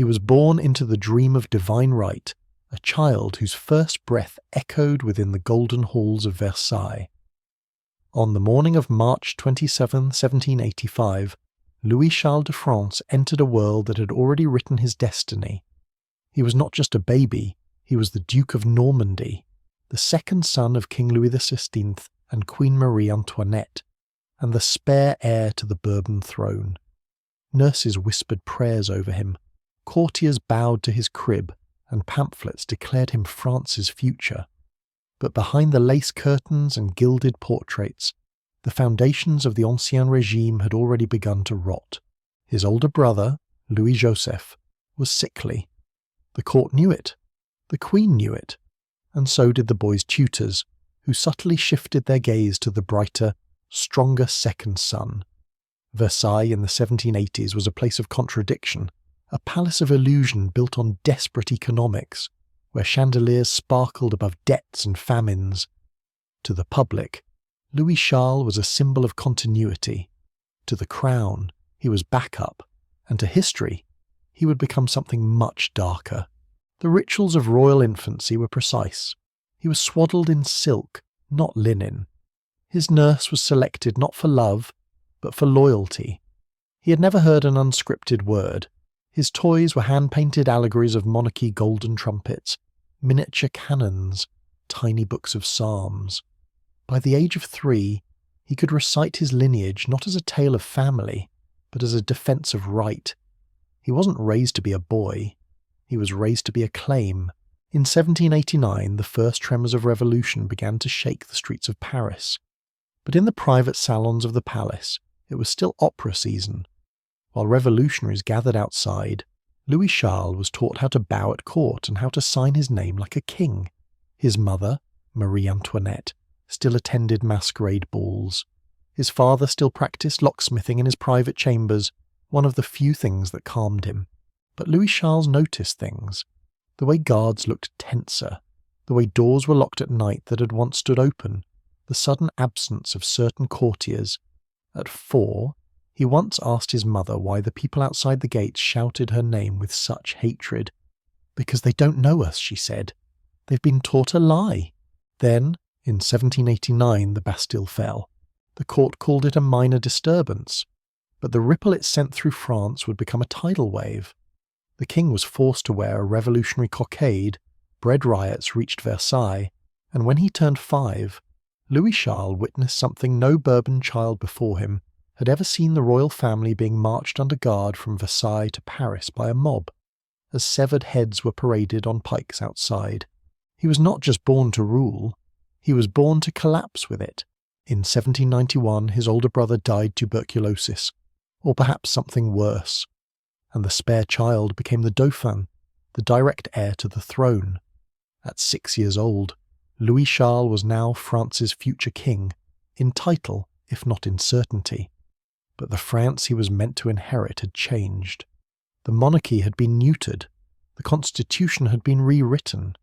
He was born into the dream of divine right, a child whose first breath echoed within the golden halls of Versailles. On the morning of March 27, 1785, Louis Charles de France entered a world that had already written his destiny. He was not just a baby, he was the Duke of Normandy, the second son of King Louis XVI and Queen Marie Antoinette, and the spare heir to the Bourbon throne. Nurses whispered prayers over him, courtiers bowed to his crib, and pamphlets declared him France's future. But behind the lace curtains and gilded portraits, the foundations of the Ancien Régime had already begun to rot. His older brother, Louis Joseph, was sickly. The court knew it, the Queen knew it, and so did the boy's tutors, who subtly shifted their gaze to the brighter, stronger second son. Versailles in the 1780s was a place of contradiction, a palace of illusion built on desperate economics, where chandeliers sparkled above debts and famines. To the public, Louis Charles was a symbol of continuity. To the crown, he was backup, and to history, he would become something much darker. The rituals of royal infancy were precise. He was swaddled in silk, not linen. His nurse was selected not for love, but for loyalty. He had never heard an unscripted word. His toys were hand-painted allegories of monarchy golden trumpets, miniature cannons, tiny books of psalms. By the age of 3, he could recite his lineage not as a tale of family, but as a defense of right. He wasn't raised to be a boy. He was raised to be a claim. In 1789, the first tremors of revolution began to shake the streets of Paris. But in the private salons of the palace, it was still opera season. While revolutionaries gathered outside, Louis Charles was taught how to bow at court and how to sign his name like a king. His mother, Marie Antoinette, still attended masquerade balls. His father still practiced locksmithing in his private chambers, one of the few things that calmed him. But Louis Charles noticed things. The way guards looked tenser, the way doors were locked at night that had once stood open, the sudden absence of certain courtiers. At 4, he once asked his mother why the people outside the gates shouted her name with such hatred. "Because they don't know us," she said. "They've been taught a lie." Then, in 1789, the Bastille fell. The court called it a minor disturbance, but the ripple it sent through France would become a tidal wave. The king was forced to wear a revolutionary cockade, bread riots reached Versailles, and when he turned 5, Louis Charles witnessed something no Bourbon child before him had ever seen: the royal family being marched under guard from Versailles to Paris by a mob, as severed heads were paraded on pikes outside. He was not just born to rule, he was born to collapse with it. In 1791, his older brother died tuberculosis, or perhaps something worse, and the spare child became the Dauphin, the direct heir to the throne. At 6 years old, Louis Charles was now France's future king, in title, if not in certainty. But the France he was meant to inherit had changed. The monarchy had been neutered, the constitution had been rewritten.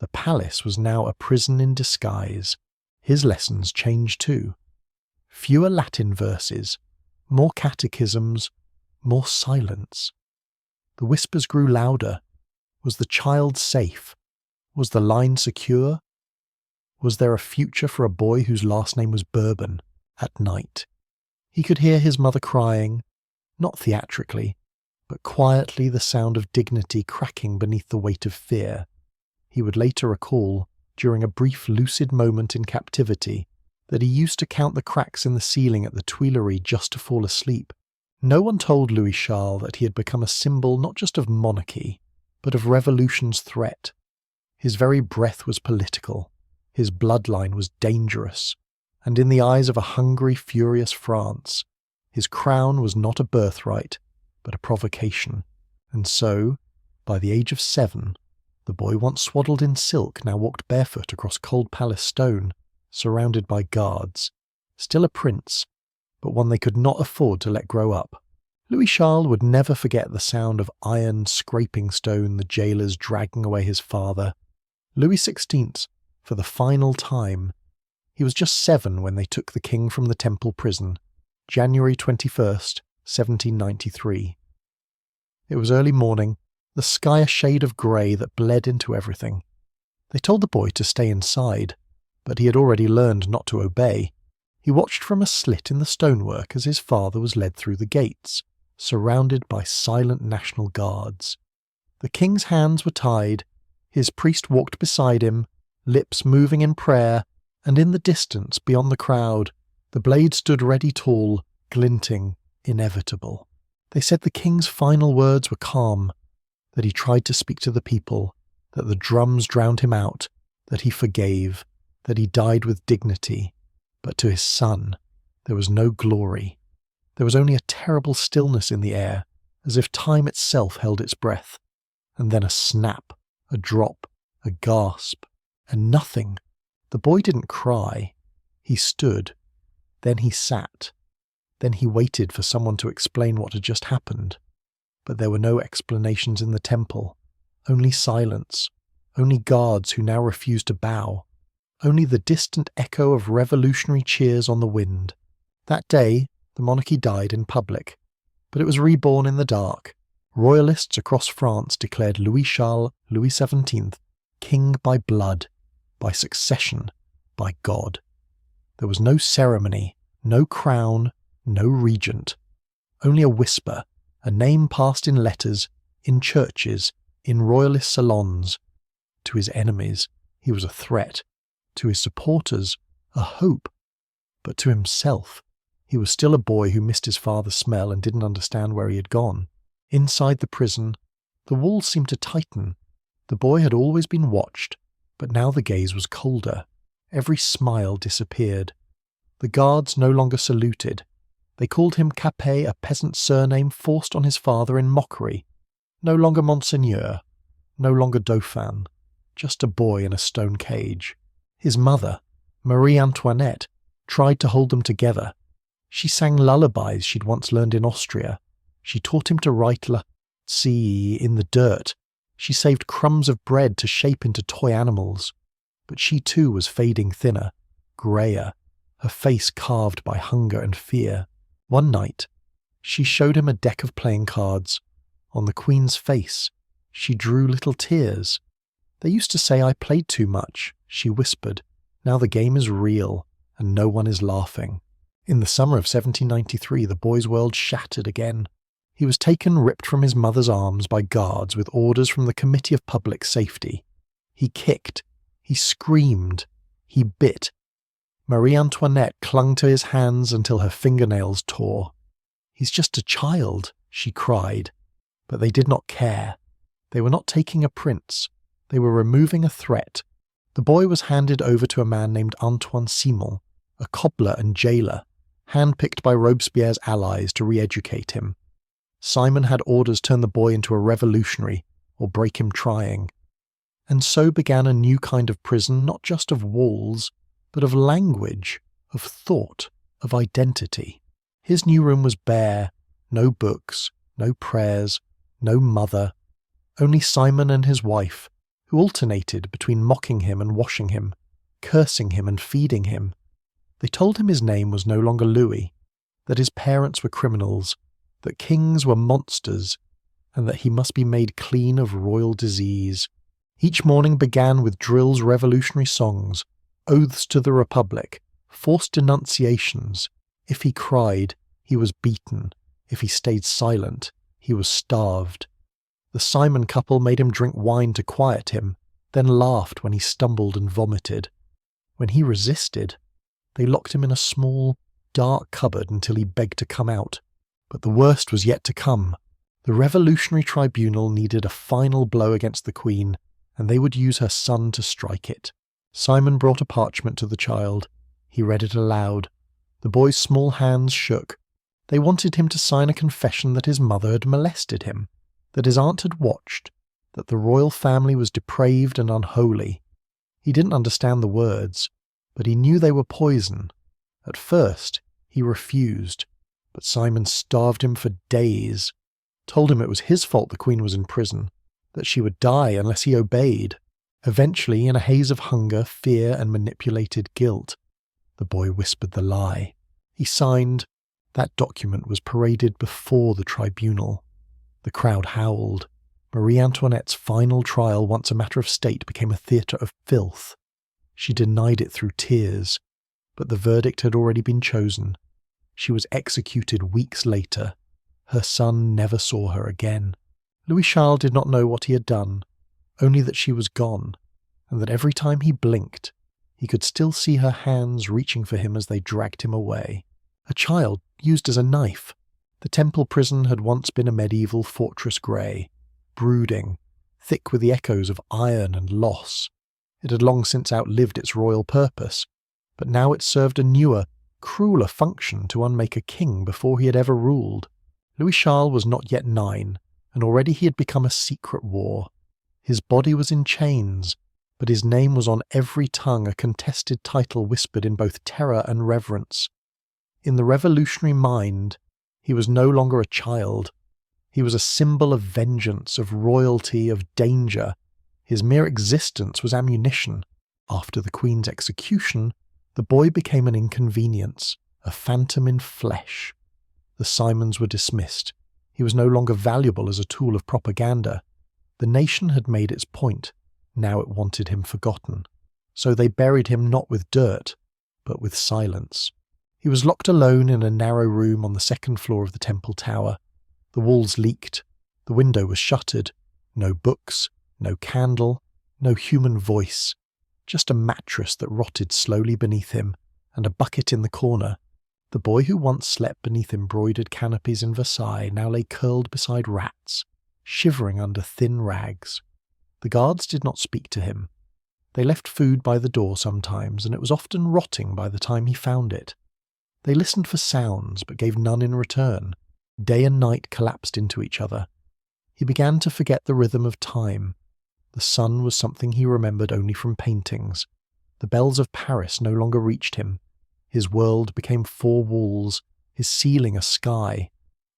The palace was now a prison in disguise. His lessons changed too. Fewer Latin verses, more catechisms, more silence. The whispers grew louder. Was the child safe? Was the line secure? Was there a future for a boy whose last name was Bourbon, at night? He could hear his mother crying, not theatrically, but quietly, the sound of dignity cracking beneath the weight of fear. He would later recall, during a brief lucid moment in captivity, that he used to count the cracks in the ceiling at the Tuileries just to fall asleep. No one told Louis Charles that he had become a symbol not just of monarchy, but of revolution's threat. His very breath was political, his bloodline was dangerous, and in the eyes of a hungry, furious France, his crown was not a birthright, but a provocation. And so, by the age of 7, the boy once swaddled in silk now walked barefoot across cold palace stone, surrounded by guards, still a prince, but one they could not afford to let grow up. Louis Charles would never forget the sound of iron scraping stone, the jailers dragging away his father. Louis XVI, for the final time. He was just 7 when they took the king from the Temple prison, January 21st, 1793. It was early morning, the sky a shade of grey that bled into everything. They told the boy to stay inside, but he had already learned not to obey. He watched from a slit in the stonework as his father was led through the gates, surrounded by silent National Guards. The king's hands were tied, his priest walked beside him, lips moving in prayer, and in the distance, beyond the crowd, the blade stood ready tall, glinting, inevitable. They said the king's final words were calm, that he tried to speak to the people, that the drums drowned him out, that he forgave, that he died with dignity, but to his son there was no glory. There was only a terrible stillness in the air, as if time itself held its breath, and then a snap, a drop, a gasp, and nothing. The boy didn't cry. He stood. Then he sat. Then he waited for someone to explain what had just happened. But there were no explanations in the temple, only silence, only guards who now refused to bow, only the distant echo of revolutionary cheers on the wind. That day, the monarchy died in public, but it was reborn in the dark. Royalists across France declared Louis XVII, king by blood, by succession, by God. There was no ceremony, no crown, no regent, only a whisper, a name passed in letters, in churches, in royalist salons. To his enemies, he was a threat. To his supporters, a hope. But to himself, he was still a boy who missed his father's smell and didn't understand where he had gone. Inside the prison, the walls seemed to tighten. The boy had always been watched, but now the gaze was colder. Every smile disappeared. The guards no longer saluted. They called him Capet, a peasant surname forced on his father in mockery. No longer Monseigneur, no longer Dauphin, just a boy in a stone cage. His mother, Marie Antoinette, tried to hold them together. She sang lullabies she'd once learned in Austria. She taught him to write la ci in the dirt. She saved crumbs of bread to shape into toy animals. But she too was fading thinner, greyer, her face carved by hunger and fear. One night, she showed him a deck of playing cards. On the Queen's face, she drew little tears. They used to say I played too much, she whispered. Now the game is real, and no one is laughing. In the summer of 1793, the boy's world shattered again. He was taken ripped from his mother's arms by guards with orders from the Committee of Public Safety. He kicked, he screamed, he bit. Marie Antoinette clung to his hands until her fingernails tore. He's just a child, she cried. But they did not care. They were not taking a prince. They were removing a threat. The boy was handed over to a man named Antoine Simon, a cobbler and jailer, handpicked by Robespierre's allies to re-educate him. Simon had orders turn the boy into a revolutionary or break him trying. And so began a new kind of prison, not just of walls, but of language, of thought, of identity. His new room was bare, no books, no prayers, no mother, only Simon and his wife, who alternated between mocking him and washing him, cursing him and feeding him. They told him his name was no longer Louis, that his parents were criminals, that kings were monsters, and that he must be made clean of royal disease. Each morning began with Drill's revolutionary songs, oaths to the Republic, forced denunciations. If he cried, he was beaten. If he stayed silent, he was starved. The Simon couple made him drink wine to quiet him, then laughed when he stumbled and vomited. When he resisted, they locked him in a small, dark cupboard until he begged to come out. But the worst was yet to come. The Revolutionary Tribunal needed a final blow against the Queen, and they would use her son to strike it. Simon brought a parchment to the child. He read it aloud. The boy's small hands shook. They wanted him to sign a confession that his mother had molested him, that his aunt had watched, that the royal family was depraved and unholy. He didn't understand the words, but he knew they were poison. At first, he refused, but Simon starved him for days, told him it was his fault the Queen was in prison, that she would die unless he obeyed. Eventually, in a haze of hunger, fear, and manipulated guilt, the boy whispered the lie. He signed. That document was paraded before the tribunal. The crowd howled. Marie Antoinette's final trial, once a matter of state, became a theatre of filth. She denied it through tears, but the verdict had already been chosen. She was executed weeks later. Her son never saw her again. Louis Charles did not know what he had done, only that she was gone, and that every time he blinked, he could still see her hands reaching for him as they dragged him away. A child used as a knife. The temple prison had once been a medieval fortress grey, brooding, thick with the echoes of iron and loss. It had long since outlived its royal purpose, but now it served a newer, crueler function to unmake a king before he had ever ruled. Louis Charles was not yet 9, and already he had become a secret war. His body was in chains, but his name was on every tongue, a contested title whispered in both terror and reverence. In the revolutionary mind, he was no longer a child. He was a symbol of vengeance, of royalty, of danger. His mere existence was ammunition. After the Queen's execution, the boy became an inconvenience, a phantom in flesh. The Simons were dismissed. He was no longer valuable as a tool of propaganda. The nation had made its point. Now it wanted him forgotten. So they buried him not with dirt, but with silence. He was locked alone in a narrow room on the 2nd floor of the temple tower. The walls leaked. The window was shuttered. No books, no candle, no human voice. Just a mattress that rotted slowly beneath him, and a bucket in the corner. The boy who once slept beneath embroidered canopies in Versailles now lay curled beside rats, shivering under thin rags. The guards did not speak to him. They left food by the door sometimes, and it was often rotting by the time he found it. They listened for sounds, but gave none in return. Day and night collapsed into each other. He began to forget the rhythm of time. The sun was something he remembered only from paintings. The bells of Paris no longer reached him. His world became 4 walls, his ceiling a sky.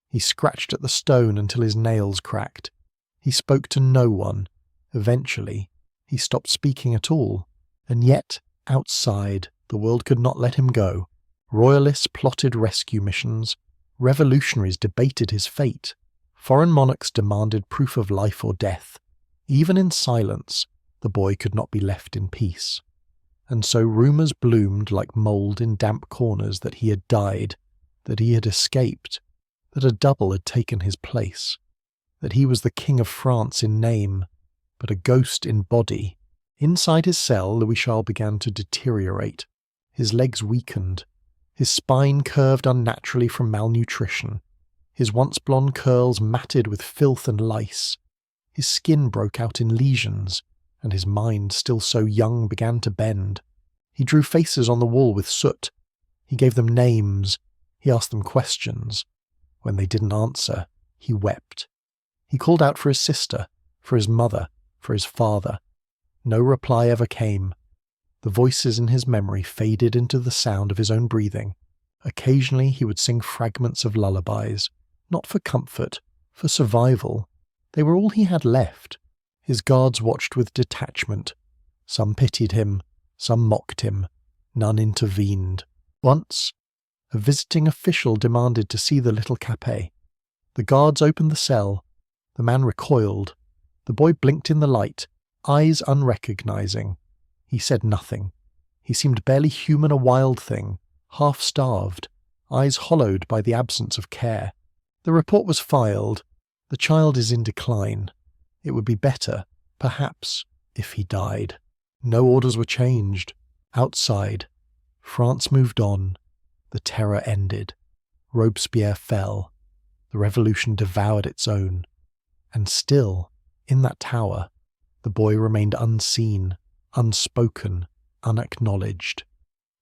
He scratched at the stone until his nails cracked. He spoke to no one. Eventually, he stopped speaking at all. And yet, outside, the world could not let him go. Royalists plotted rescue missions. Revolutionaries debated his fate. Foreign monarchs demanded proof of life or death. Even in silence, the boy could not be left in peace. And so rumours bloomed like mould in damp corners that he had died, that he had escaped, that a double had taken his place, that he was the King of France in name, but a ghost in body. Inside his cell, Louis Charles began to deteriorate. His legs weakened. His spine curved unnaturally from malnutrition. His once blonde curls matted with filth and lice. His skin broke out in lesions, and his mind, still so young, began to bend. He drew faces on the wall with soot. He gave them names. He asked them questions. When they didn't answer, he wept. He called out for his sister, for his mother, for his father. No reply ever came. The voices in his memory faded into the sound of his own breathing. Occasionally he would sing fragments of lullabies, not for comfort, for survival. They were all he had left. His guards watched with detachment. Some pitied him, some mocked him. None intervened. Once, a visiting official demanded to see the little Capet. The guards opened the cell. The man recoiled. The boy blinked in the light, eyes unrecognizing. He said nothing. He seemed barely human, a wild thing, half-starved, eyes hollowed by the absence of care. The report was filed. The child is in decline. It would be better, perhaps, if he died. No orders were changed. Outside, France moved on. The terror ended. Robespierre fell. The revolution devoured its own. And still, in that tower, the boy remained unseen, unspoken, unacknowledged.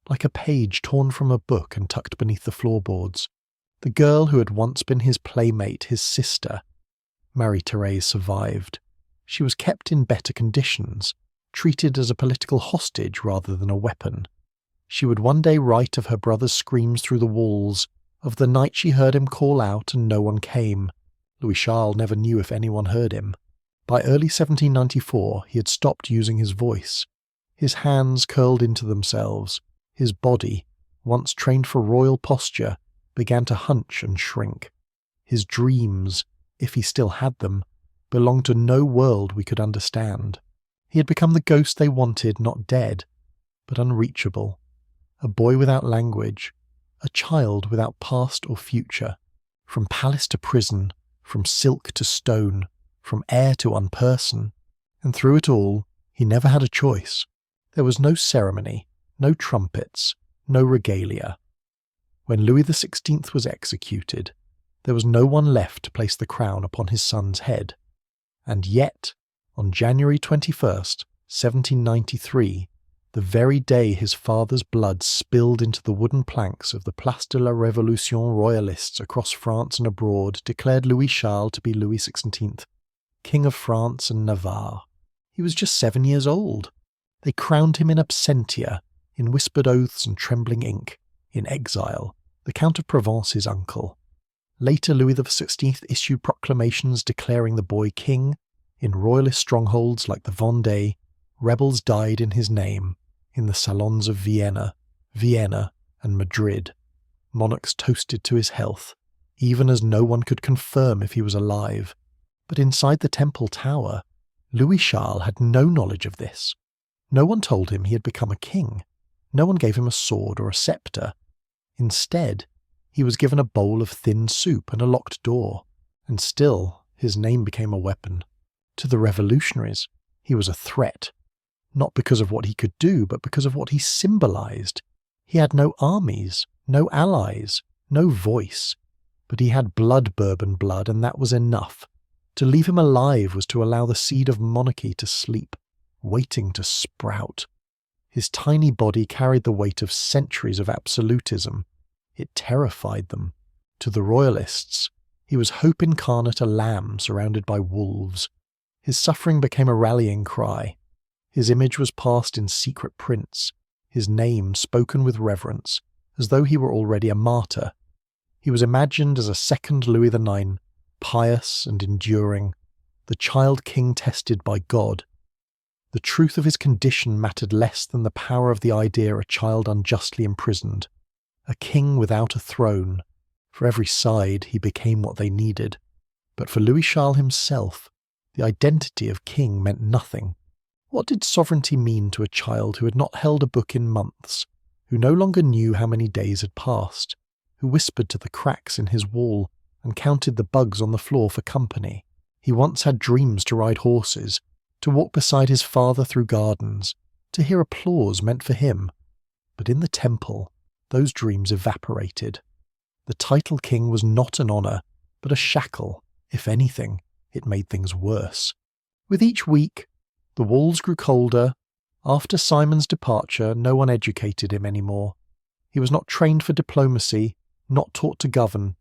Like a page torn from a book and tucked beneath the floorboards. The girl who had once been his playmate, his sister, Marie-Thérèse, survived. She was kept in better conditions, treated as a political hostage rather than a weapon. She would one day write of her brother's screams through the walls, of the night she heard him call out and no one came. Louis Charles never knew if anyone heard him. By early 1794 he had stopped using his voice. His hands curled into themselves. His body, once trained for royal posture, began to hunch and shrink. His dreams, if he still had them, belonged to no world we could understand. He had become the ghost they wanted, not dead, but unreachable. A boy without language, a child without past or future. From palace to prison, from silk to stone, from heir to unperson. And through it all, he never had a choice. There was no ceremony, no trumpets, no regalia. When Louis XVI was executed, there was no one left to place the crown upon his son's head. And yet, on January 21st, 1793, the very day his father's blood spilled into the wooden planks of the Place de la Révolution royalists across France and abroad, declared Louis Charles to be Louis XVI, King of France and Navarre. He was just 7 years old. They crowned him in absentia, in whispered oaths and trembling ink, in exile, the Count of Provence his uncle. Later Louis XVI issued proclamations declaring the boy king. In royalist strongholds like the Vendée, rebels died in his name, in the salons of Vienna, and Madrid. Monarchs toasted to his health, even as no one could confirm if he was alive. But inside the Temple Tower, Louis Charles had no knowledge of this. No one told him he had become a king. No one gave him a sword or a sceptre. Instead, he was given a bowl of thin soup and a locked door, and still his name became a weapon. To the revolutionaries, he was a threat, not because of what he could do, but because of what he symbolized. He had no armies, no allies, no voice, but he had Bourbon blood, and that was enough. To leave him alive was to allow the seed of monarchy to sleep, waiting to sprout. His tiny body carried the weight of centuries of absolutism. It terrified them. To the royalists, he was hope incarnate, a lamb surrounded by wolves. His suffering became a rallying cry. His image was passed in secret prints, his name spoken with reverence, as though he were already a martyr. He was imagined as a second Louis IX, pious and enduring, the child king tested by God. The truth of his condition mattered less than the power of the idea a child unjustly imprisoned. A king without a throne. For every side he became what they needed. But for Louis Charles himself, the identity of king meant nothing. What did sovereignty mean to a child who had not held a book in months, who no longer knew how many days had passed, who whispered to the cracks in his wall and counted the bugs on the floor for company? He once had dreams to ride horses, to walk beside his father through gardens, to hear applause meant for him. But in the temple, those dreams evaporated. The title king was not an honour, but a shackle. If anything, it made things worse. With each week, the walls grew colder. After Simon's departure, no one educated him anymore. He was not trained for diplomacy, not taught to govern.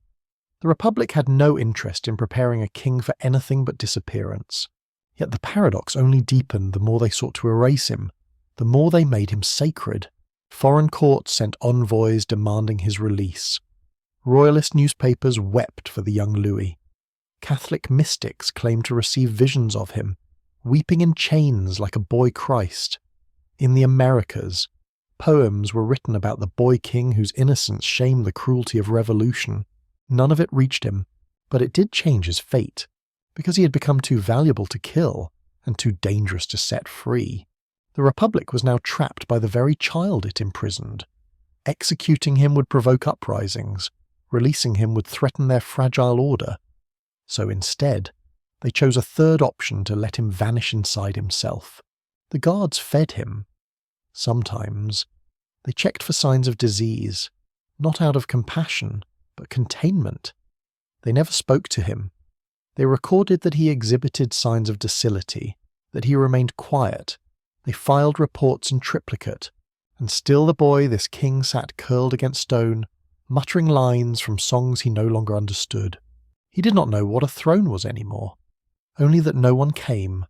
The Republic had no interest in preparing a king for anything but disappearance. Yet the paradox only deepened the more they sought to erase him, the more they made him sacred. Foreign courts sent envoys demanding his release. Royalist newspapers wept for the young Louis. Catholic mystics claimed to receive visions of him, weeping in chains like a boy Christ. In the Americas, poems were written about the boy king whose innocence shamed the cruelty of revolution. None of it reached him, but it did change his fate, because he had become too valuable to kill and too dangerous to set free. The Republic was now trapped by the very child it imprisoned. Executing him would provoke uprisings. Releasing him would threaten their fragile order. So instead, they chose a third option to let him vanish inside himself. The guards fed him. Sometimes, they checked for signs of disease, not out of compassion, but containment. They never spoke to him. They recorded that he exhibited signs of docility, that he remained quiet. They filed reports in triplicate, and still the boy, this king, sat curled against stone, muttering lines from songs he no longer understood. He did not know what a throne was anymore, only that no one came,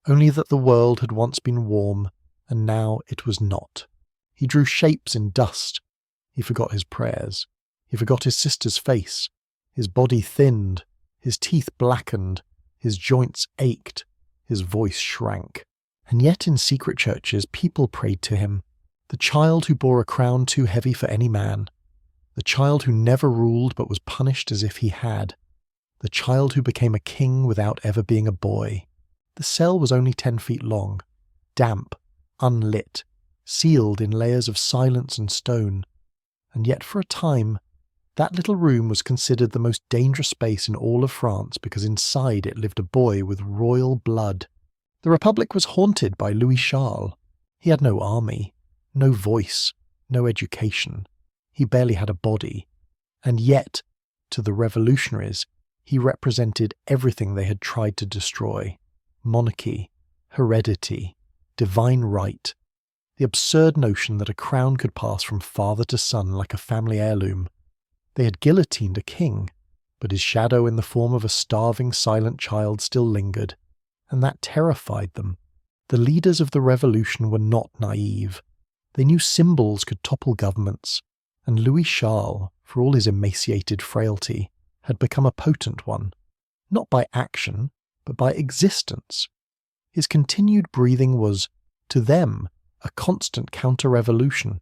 only that the world had once been warm, and now it was not. He drew shapes in dust. He forgot his prayers. He forgot his sister's face. His body thinned, his teeth blackened, his joints ached, his voice shrank. And yet in secret churches people prayed to him, the child who bore a crown too heavy for any man, the child who never ruled but was punished as if he had, the child who became a king without ever being a boy. The cell was only 10 feet long, damp, unlit, sealed in layers of silence and stone, and yet for a time, that little room was considered the most dangerous space in all of France because inside it lived a boy with royal blood. The Republic was haunted by Louis Charles. He had no army, no voice, no education. He barely had a body. And yet, to the revolutionaries, he represented everything they had tried to destroy. Monarchy, heredity, divine right, the absurd notion that a crown could pass from father to son like a family heirloom. They had guillotined a king, but his shadow in the form of a starving, silent child still lingered, and that terrified them. The leaders of the revolution were not naive. They knew symbols could topple governments, and Louis Charles, for all his emaciated frailty, had become a potent one, not by action, but by existence. His continued breathing was, to them, a constant counter-revolution.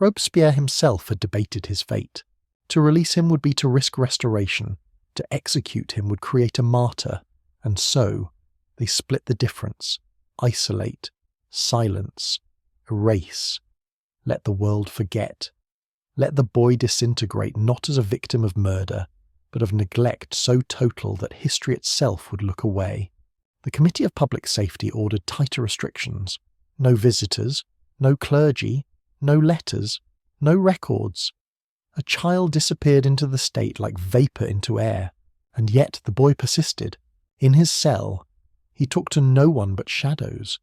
Robespierre himself had debated his fate. To release him would be to risk restoration. To execute him would create a martyr. And so, they split the difference. Isolate. Silence. Erase. Let the world forget. Let the boy disintegrate not as a victim of murder, but of neglect so total that history itself would look away. The Committee of Public Safety ordered tighter restrictions. No visitors, no clergy, no letters, no records. A child disappeared into the state like vapour into air, and yet the boy persisted. In his cell, he talked to no one but shadows.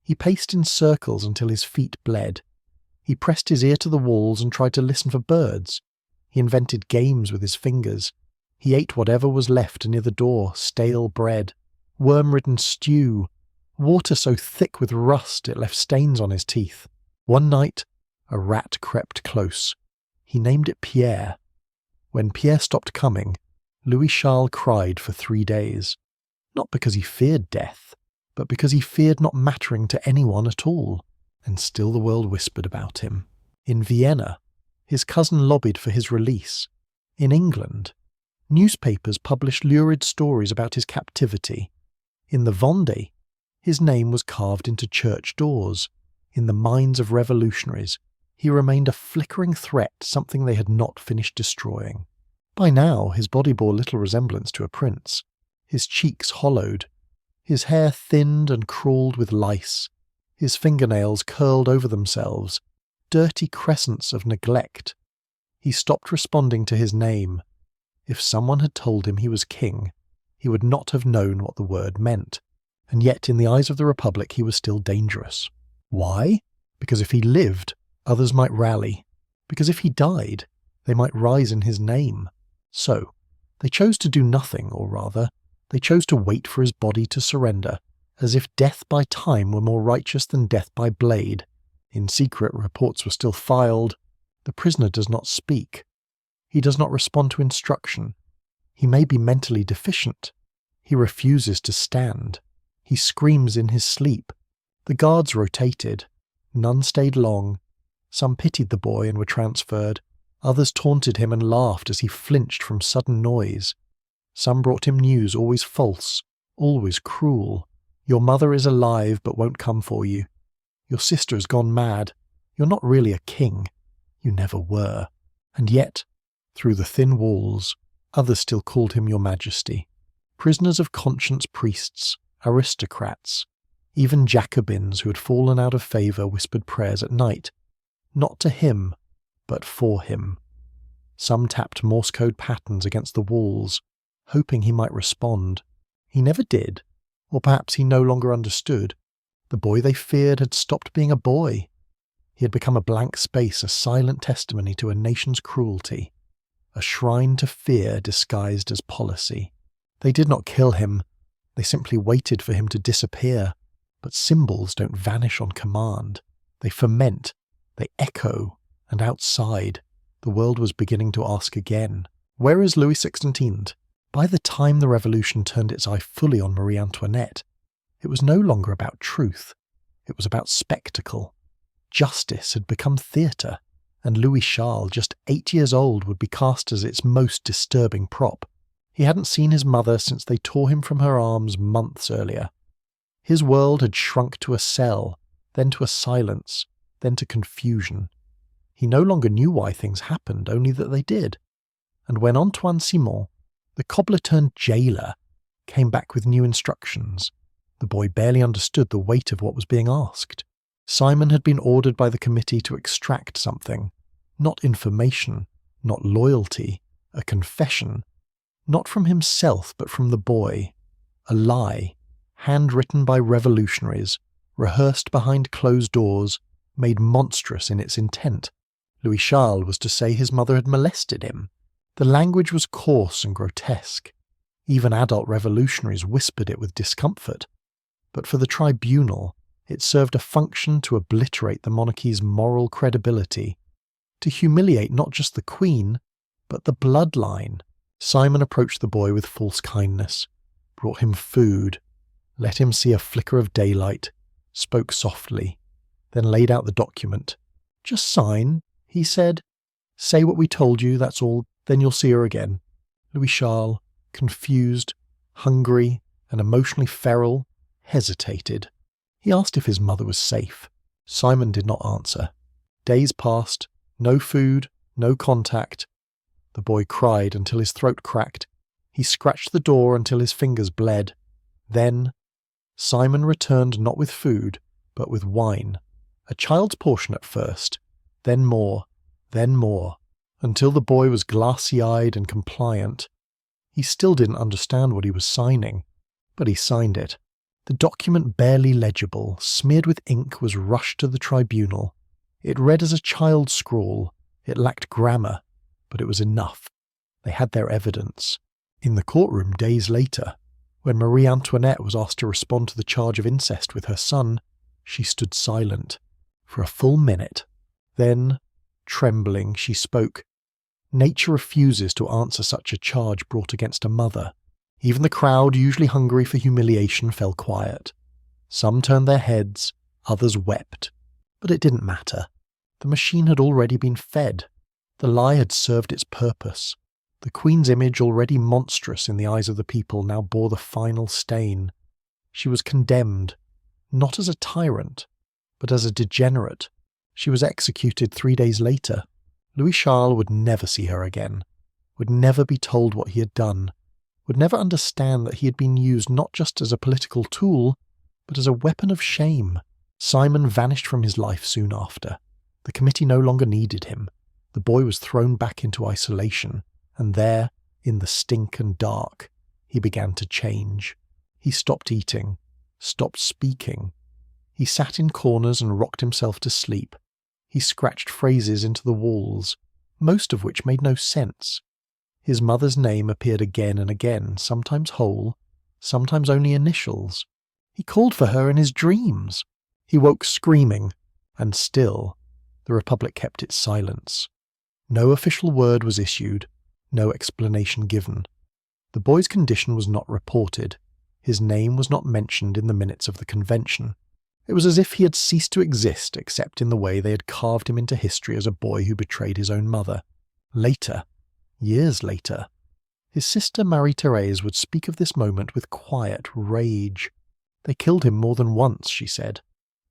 He paced in circles until his feet bled. He pressed his ear to the walls and tried to listen for birds. He invented games with his fingers. He ate whatever was left near the door, stale bread, worm-ridden stew, water so thick with rust it left stains on his teeth. One night, a rat crept close. He named it Pierre. When Pierre stopped coming, Louis Charles cried for 3 days. Not because he feared death, but because he feared not mattering to anyone at all. And still the world whispered about him. In Vienna, his cousin lobbied for his release. In England, newspapers published lurid stories about his captivity. In the Vendée, his name was carved into church doors. In the minds of revolutionaries, he remained a flickering threat, something they had not finished destroying. By now, his body bore little resemblance to a prince. His cheeks hollowed, his hair thinned and crawled with lice, his fingernails curled over themselves, dirty crescents of neglect. He stopped responding to his name. If someone had told him he was king, he would not have known what the word meant. And yet, in the eyes of the Republic, he was still dangerous. Why? Because if he lived, others might rally. Because if he died, they might rise in his name. So, they chose to do nothing, or rather, they chose to wait for his body to surrender, as if death by time were more righteous than death by blade. In secret, reports were still filed. The prisoner does not speak. He does not respond to instruction. He may be mentally deficient. He refuses to stand. He screams in his sleep. The guards rotated. None stayed long. Some pitied the boy and were transferred. Others taunted him and laughed as he flinched from sudden noise. Some brought him news always false, always cruel. Your mother is alive but won't come for you. Your sister has gone mad. You're not really a king. You never were. And yet, through the thin walls, others still called him Your Majesty. Prisoners of conscience priests, aristocrats, even Jacobins who had fallen out of favour whispered prayers at night, not to him, but for him. Some tapped Morse code patterns against the walls, hoping he might respond. He never did, or perhaps he no longer understood. The boy they feared had stopped being a boy. He had become a blank space, a silent testimony to a nation's cruelty, a shrine to fear disguised as policy. They did not kill him, they simply waited for him to disappear. But symbols don't vanish on command. They ferment, they echo, and outside, the world was beginning to ask again, where is Louis XVII? By the time the revolution turned its eye fully on Marie Antoinette, it was no longer about truth. It was about spectacle. Justice had become theatre, and Louis Charles, just 8 years old, would be cast as its most disturbing prop. He hadn't seen his mother since they tore him from her arms months earlier. His world had shrunk to a cell, then to a silence, then to confusion. He no longer knew why things happened, only that they did. And when Antoine Simon, the cobbler-turned-jailer, came back with new instructions, the boy barely understood the weight of what was being asked. Simon had been ordered by the committee to extract something, not information, not loyalty, a confession, not from himself but from the boy, a lie, handwritten by revolutionaries, rehearsed behind closed doors, made monstrous in its intent. Louis Charles was to say his mother had molested him. The language was coarse and grotesque. Even adult revolutionaries whispered it with discomfort. But for the tribunal, it served a function to obliterate the monarchy's moral credibility, to humiliate not just the Queen, but the bloodline. Simon approached the boy with false kindness, brought him food, let him see a flicker of daylight, spoke softly, then laid out the document. "Just sign," he said. "Say what we told you, that's all, then you'll see her again." Louis Charles, confused, hungry, and emotionally feral, hesitated. He asked if his mother was safe. Simon did not answer. Days passed, no food, no contact. The boy cried until his throat cracked. He scratched the door until his fingers bled. Then, Simon returned not with food, but with wine. A child's portion at first, then more, until the boy was glassy-eyed and compliant. He still didn't understand what he was signing, but he signed it. The document, barely legible, smeared with ink, was rushed to the tribunal. It read as a child's scrawl. It lacked grammar, but it was enough. They had their evidence. In the courtroom days later, when Marie Antoinette was asked to respond to the charge of incest with her son, she stood silent for a full minute. Then, trembling, she spoke. Nature refuses to answer such a charge brought against a mother. Even the crowd, usually hungry for humiliation, fell quiet. Some turned their heads, others wept. But it didn't matter. The machine had already been fed. The lie had served its purpose. The Queen's image, already monstrous in the eyes of the people, now bore the final stain. She was condemned, not as a tyrant, but as a degenerate. She was executed 3 days later. Louis Charles would never see her again, would never be told what he had done, would never understand that he had been used not just as a political tool, but as a weapon of shame. Simon vanished from his life soon after. The committee no longer needed him. The boy was thrown back into isolation, and there, in the stink and dark, he began to change. He stopped eating, stopped speaking. He sat in corners and rocked himself to sleep. He scratched phrases into the walls, most of which made no sense. His mother's name appeared again and again, sometimes whole, sometimes only initials. He called for her in his dreams. He woke screaming, and still, the Republic kept its silence. No official word was issued, no explanation given. The boy's condition was not reported. His name was not mentioned in the minutes of the convention. It was as if he had ceased to exist except in the way they had carved him into history as a boy who betrayed his own mother. Later, years later, his sister Marie-Thérèse would speak of this moment with quiet rage. They killed him more than once, she said.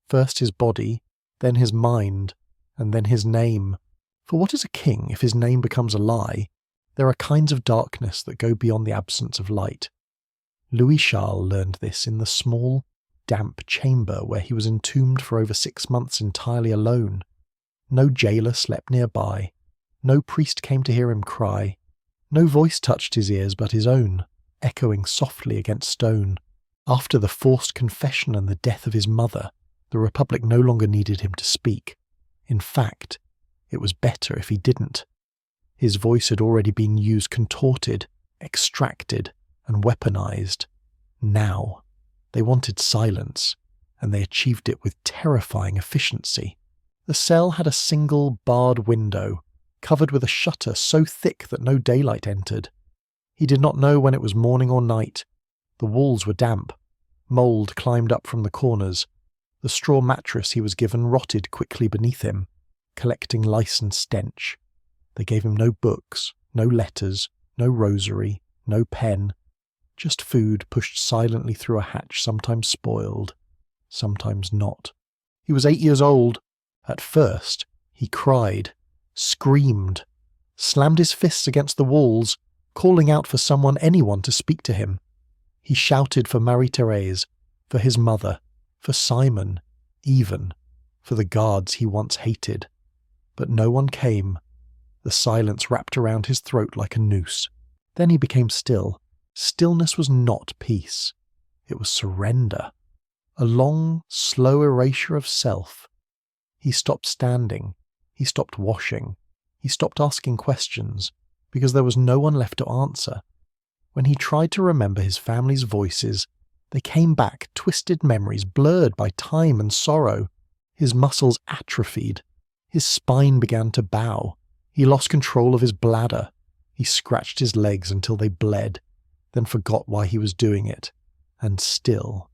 First his body, then his mind, and then his name. For what is a king if his name becomes a lie? There are kinds of darkness that go beyond the absence of light. Louis Charles learned this in the small, damp chamber where he was entombed for over 6 months entirely alone. No jailer slept nearby. No priest came to hear him cry. No voice touched his ears but his own, echoing softly against stone. After the forced confession and the death of his mother, the Republic no longer needed him to speak. In fact, it was better if he didn't. His voice had already been used, contorted, extracted, and weaponized. Now, they wanted silence, and they achieved it with terrifying efficiency. The cell had a single barred window, covered with a shutter so thick that no daylight entered. He did not know when it was morning or night. The walls were damp. Mould climbed up from the corners. The straw mattress he was given rotted quickly beneath him, collecting lice and stench. They gave him no books, no letters, no rosary, no pen, just food pushed silently through a hatch, sometimes spoiled, sometimes not. He was 8 years old. At first, he cried, screamed, slammed his fists against the walls, calling out for anyone to speak to him. He shouted for Marie-Thérèse, for his mother, for Simon, even for the guards he once hated. But no one came. The silence wrapped around his throat like a noose. Then he became still. Stillness was not peace. It was surrender. A long, slow erasure of self. He stopped standing. He stopped washing. He stopped asking questions, because there was no one left to answer. When he tried to remember his family's voices, they came back, twisted memories blurred by time and sorrow. His muscles atrophied. His spine began to bow. He lost control of his bladder. He scratched his legs until they bled, then forgot why he was doing it. And still,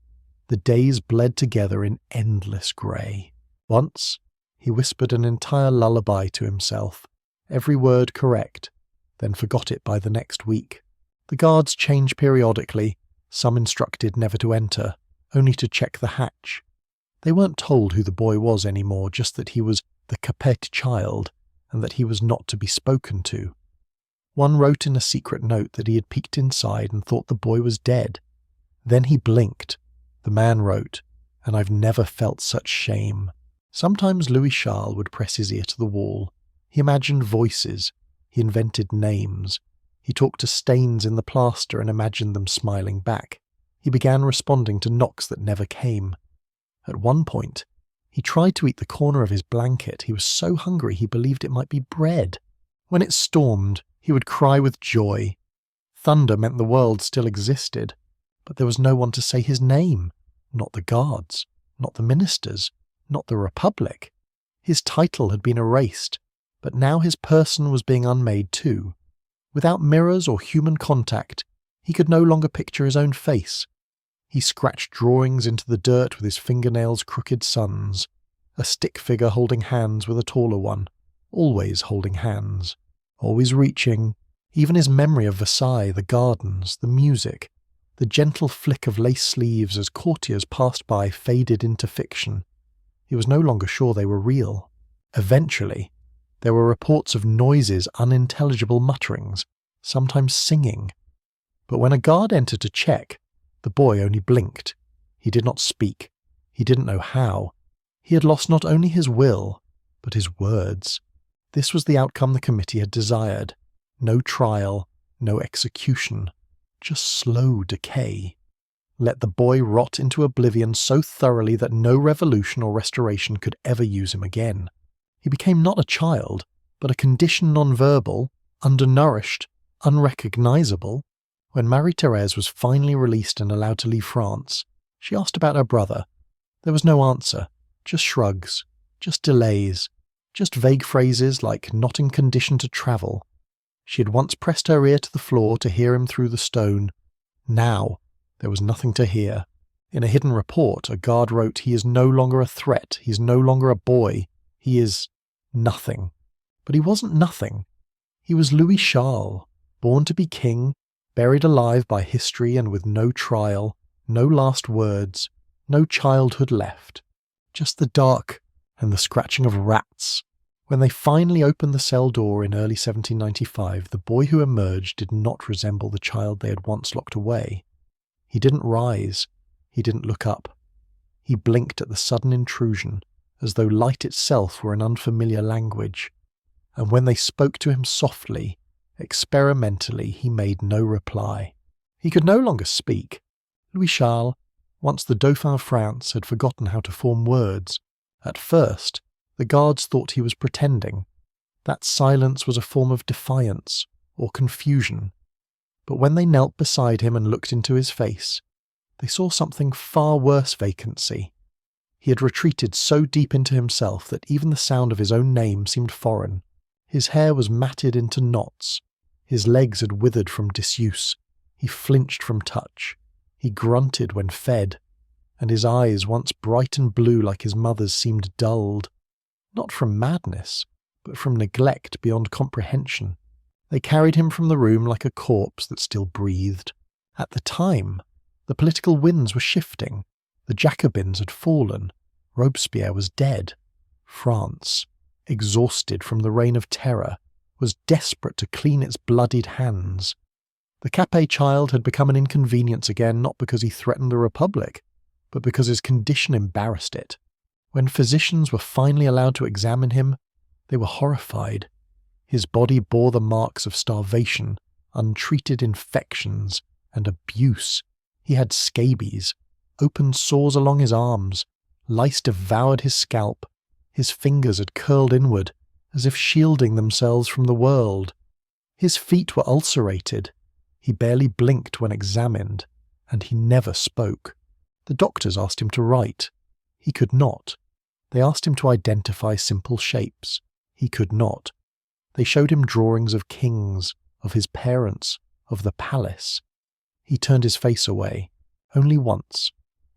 the days bled together in endless grey. Once, he whispered an entire lullaby to himself, every word correct, then forgot it by the next week. The guards changed periodically, some instructed never to enter, only to check the hatch. They weren't told who the boy was anymore, just that he was the Capet child, and that he was not to be spoken to. One wrote in a secret note that he had peeked inside and thought the boy was dead. Then he blinked. The man wrote, "And I've never felt such shame." Sometimes Louis Charles would press his ear to the wall. He imagined voices. He invented names. He talked to stains in the plaster and imagined them smiling back. He began responding to knocks that never came. At one point, he tried to eat the corner of his blanket. He was so hungry he believed it might be bread. When it stormed, he would cry with joy. Thunder meant the world still existed, but there was no one to say his name. Not the guards, not the ministers, not the Republic. His title had been erased, but now his person was being unmade too. Without mirrors or human contact, he could no longer picture his own face. He scratched drawings into the dirt with his fingernails' crooked sons, a stick figure holding hands with a taller one, always holding hands, always reaching. Even his memory of Versailles, the gardens, the music, the gentle flick of lace sleeves as courtiers passed by faded into fiction. He was no longer sure they were real. Eventually, there were reports of noises, unintelligible mutterings, sometimes singing. But when a guard entered to check, the boy only blinked. He did not speak. He didn't know how. He had lost not only his will, but his words. This was the outcome the committee had desired. No trial, no execution, just slow decay. Let the boy rot into oblivion so thoroughly that no revolution or restoration could ever use him again. He became not a child, but a condition non-verbal, undernourished, unrecognizable. When Marie-Thérèse was finally released and allowed to leave France, she asked about her brother. There was no answer, just shrugs, just delays, just vague phrases like "not in condition to travel." She had once pressed her ear to the floor to hear him through the stone. Now, there was nothing to hear. In a hidden report, a guard wrote, "He is no longer a threat, he is no longer a boy, he is nothing." But he wasn't nothing. He was Louis Charles, born to be king, buried alive by history and with no trial, no last words, no childhood left. Just the dark and the scratching of rats. When they finally opened the cell door in early 1795, the boy who emerged did not resemble the child they had once locked away. He didn't rise. He didn't look up. He blinked at the sudden intrusion, as though light itself were an unfamiliar language. And when they spoke to him softly, experimentally, he made no reply. He could no longer speak. Louis Charles, once the Dauphin of France, had forgotten how to form words. At first, the guards thought he was pretending. That silence was a form of defiance or confusion. But when they knelt beside him and looked into his face, they saw something far worse: vacancy. He had retreated so deep into himself that even the sound of his own name seemed foreign. His hair was matted into knots. His legs had withered from disuse. He flinched from touch. He grunted when fed. And his eyes, once bright and blue like his mother's, seemed dulled. Not from madness, but from neglect beyond comprehension. They carried him from the room like a corpse that still breathed. At the time, the political winds were shifting. The Jacobins had fallen. Robespierre was dead. France, exhausted from the reign of terror, was desperate to clean its bloodied hands. The Capet child had become an inconvenience again, not because he threatened the Republic, but because his condition embarrassed it. When physicians were finally allowed to examine him, they were horrified. His body bore the marks of starvation, untreated infections, and abuse. He had scabies, open sores along his arms. Lice devoured his scalp. His fingers had curled inward, as if shielding themselves from the world. His feet were ulcerated. He barely blinked when examined, and he never spoke. The doctors asked him to write. He could not. They asked him to identify simple shapes. He could not. They showed him drawings of kings, of his parents, of the palace. He turned his face away, only once,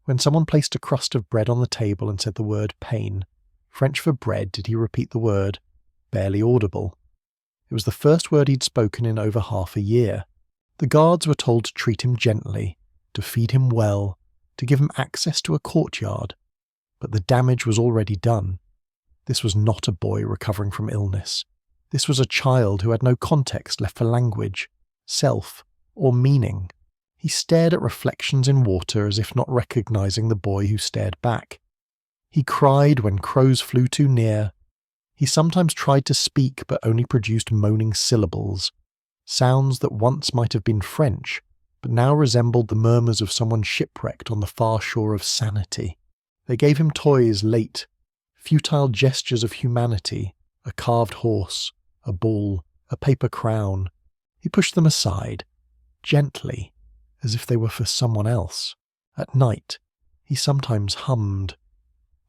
when someone placed a crust of bread on the table and said the word pain. French for bread, did he repeat the word, barely audible. It was the first word he'd spoken in over half a year. The guards were told to treat him gently, to feed him well, to give him access to a courtyard. But the damage was already done. This was not a boy recovering from illness. This was a child who had no context left for language, self, or meaning. He stared at reflections in water as if not recognizing the boy who stared back. He cried when crows flew too near. He sometimes tried to speak but only produced moaning syllables, sounds that once might have been French, but now resembled the murmurs of someone shipwrecked on the far shore of sanity. They gave him toys late, futile gestures of humanity, a carved horse, a ball, a paper crown. He pushed them aside, gently, as if they were for someone else. At night, he sometimes hummed.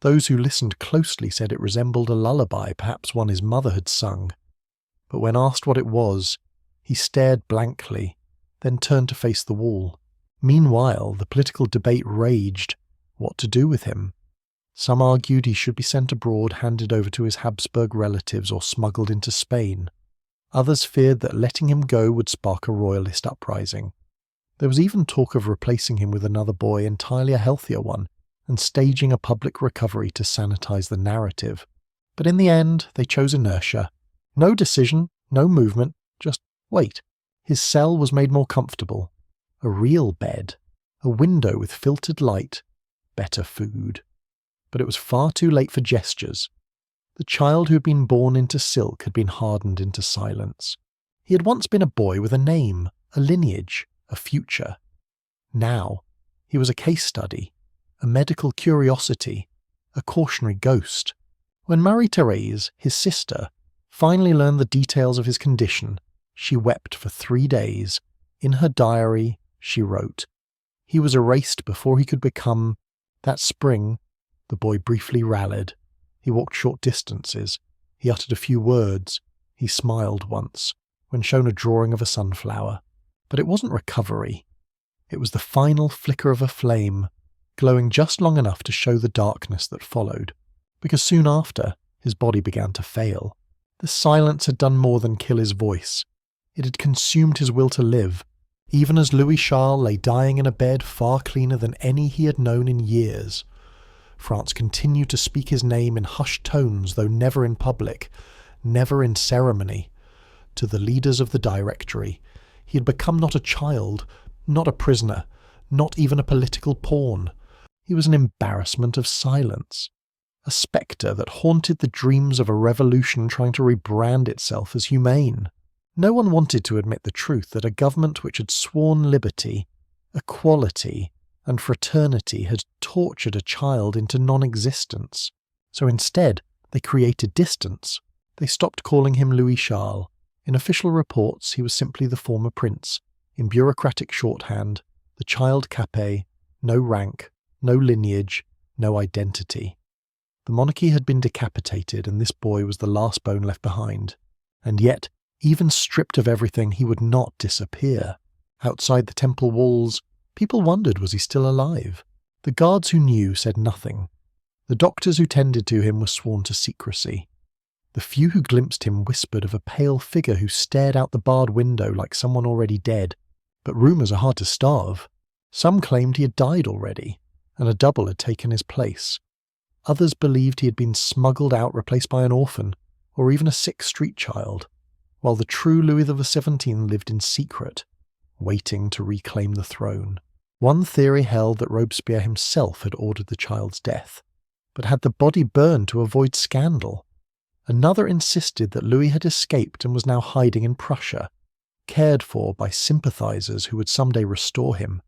Those who listened closely said it resembled a lullaby, perhaps one his mother had sung. But when asked what it was, he stared blankly, then turned to face the wall. Meanwhile, the political debate raged. What to do with him? Some argued he should be sent abroad, handed over to his Habsburg relatives, or smuggled into Spain. Others feared that letting him go would spark a royalist uprising. There was even talk of replacing him with another boy, entirely a healthier one, and staging a public recovery to sanitize the narrative. But in the end, they chose inertia. No decision, no movement, just wait. His cell was made more comfortable. A real bed, a window with filtered light, better food. But it was far too late for gestures. The child who had been born into silk had been hardened into silence. He had once been a boy with a name, a lineage, a future. Now, he was a case study, a medical curiosity, a cautionary ghost. When Marie-Thérèse, his sister, finally learned the details of his condition, she wept for 3 days. In her diary, she wrote, "He was erased before he could become..." That spring, the boy briefly rallied. He walked short distances. He uttered a few words. He smiled once, when shown a drawing of a sunflower. But it wasn't recovery. It was the final flicker of a flame, glowing just long enough to show the darkness that followed. Because soon after, his body began to fail. The silence had done more than kill his voice. It had consumed his will to live, even as Louis Charles lay dying in a bed far cleaner than any he had known in years. France continued to speak his name in hushed tones, though never in public, never in ceremony. To the leaders of the Directory, he had become not a child, not a prisoner, not even a political pawn. He was an embarrassment of silence, a spectre that haunted the dreams of a revolution trying to rebrand itself as humane. No one wanted to admit the truth that a government which had sworn liberty, equality, and fraternity had tortured a child into non-existence. So instead, they created distance. They stopped calling him Louis Charles. In official reports, he was simply the former prince. In bureaucratic shorthand, the child Capet, no rank, no lineage, no identity. The monarchy had been decapitated, and this boy was the last bone left behind. And yet, even stripped of everything, he would not disappear. Outside the temple walls, people wondered, was he still alive? The guards who knew said nothing. The doctors who tended to him were sworn to secrecy. The few who glimpsed him whispered of a pale figure who stared out the barred window like someone already dead. But rumours are hard to starve. Some claimed he had died already, and a double had taken his place. Others believed he had been smuggled out, replaced by an orphan, or even a sick street child, while the true Louis XVII lived in secret, waiting to reclaim the throne. One theory held that Robespierre himself had ordered the child's death, but had the body burned to avoid scandal. Another insisted that Louis had escaped and was now hiding in Prussia, cared for by sympathisers who would someday restore him.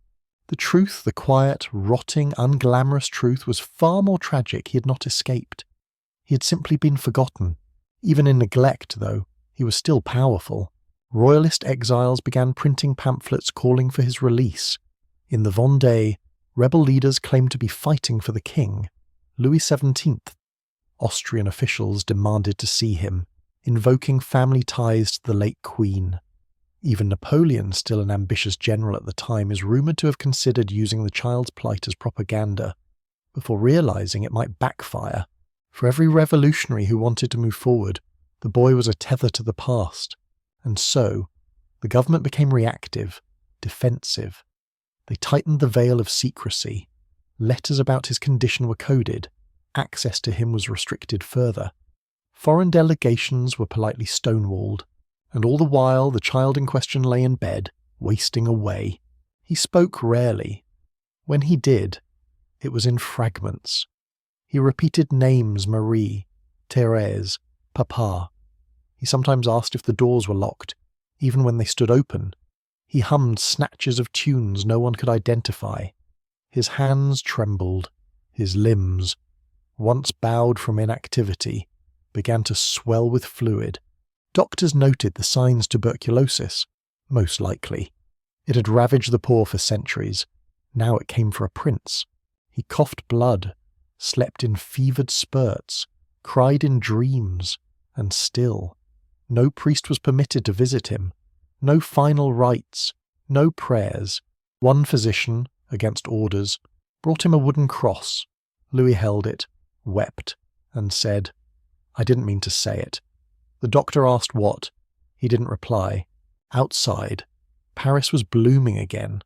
The truth, the quiet, rotting, unglamorous truth, was far more tragic. He had not escaped. He had simply been forgotten. Even in neglect, though, he was still powerful. Royalist exiles began printing pamphlets calling for his release. In the Vendée, rebel leaders claimed to be fighting for the king, Louis XVII. Austrian officials demanded to see him, invoking family ties to the late queen. Even Napoleon, still an ambitious general at the time, is rumoured to have considered using the child's plight as propaganda, before realising it might backfire. For every revolutionary who wanted to move forward, the boy was a tether to the past, and so the government became reactive, defensive. They tightened the veil of secrecy. Letters about his condition were coded. Access to him was restricted further. Foreign delegations were politely stonewalled, and all the while the child in question lay in bed, wasting away. He spoke rarely. When he did, it was in fragments. He repeated names: Marie, Thérèse, Papa. He sometimes asked if the doors were locked, even when they stood open. He hummed snatches of tunes no one could identify. His hands trembled. His limbs, once bowed from inactivity, began to swell with fluid. Doctors noted the signs: tuberculosis, most likely. It had ravaged the poor for centuries. Now it came for a prince. He coughed blood, slept in fevered spurts, cried in dreams, and still, no priest was permitted to visit him. No final rites, no prayers. One physician, against orders, brought him a wooden cross. Louis held it, wept, and said, "I didn't mean to say it." The doctor asked what. He didn't reply. Outside, Paris was blooming again.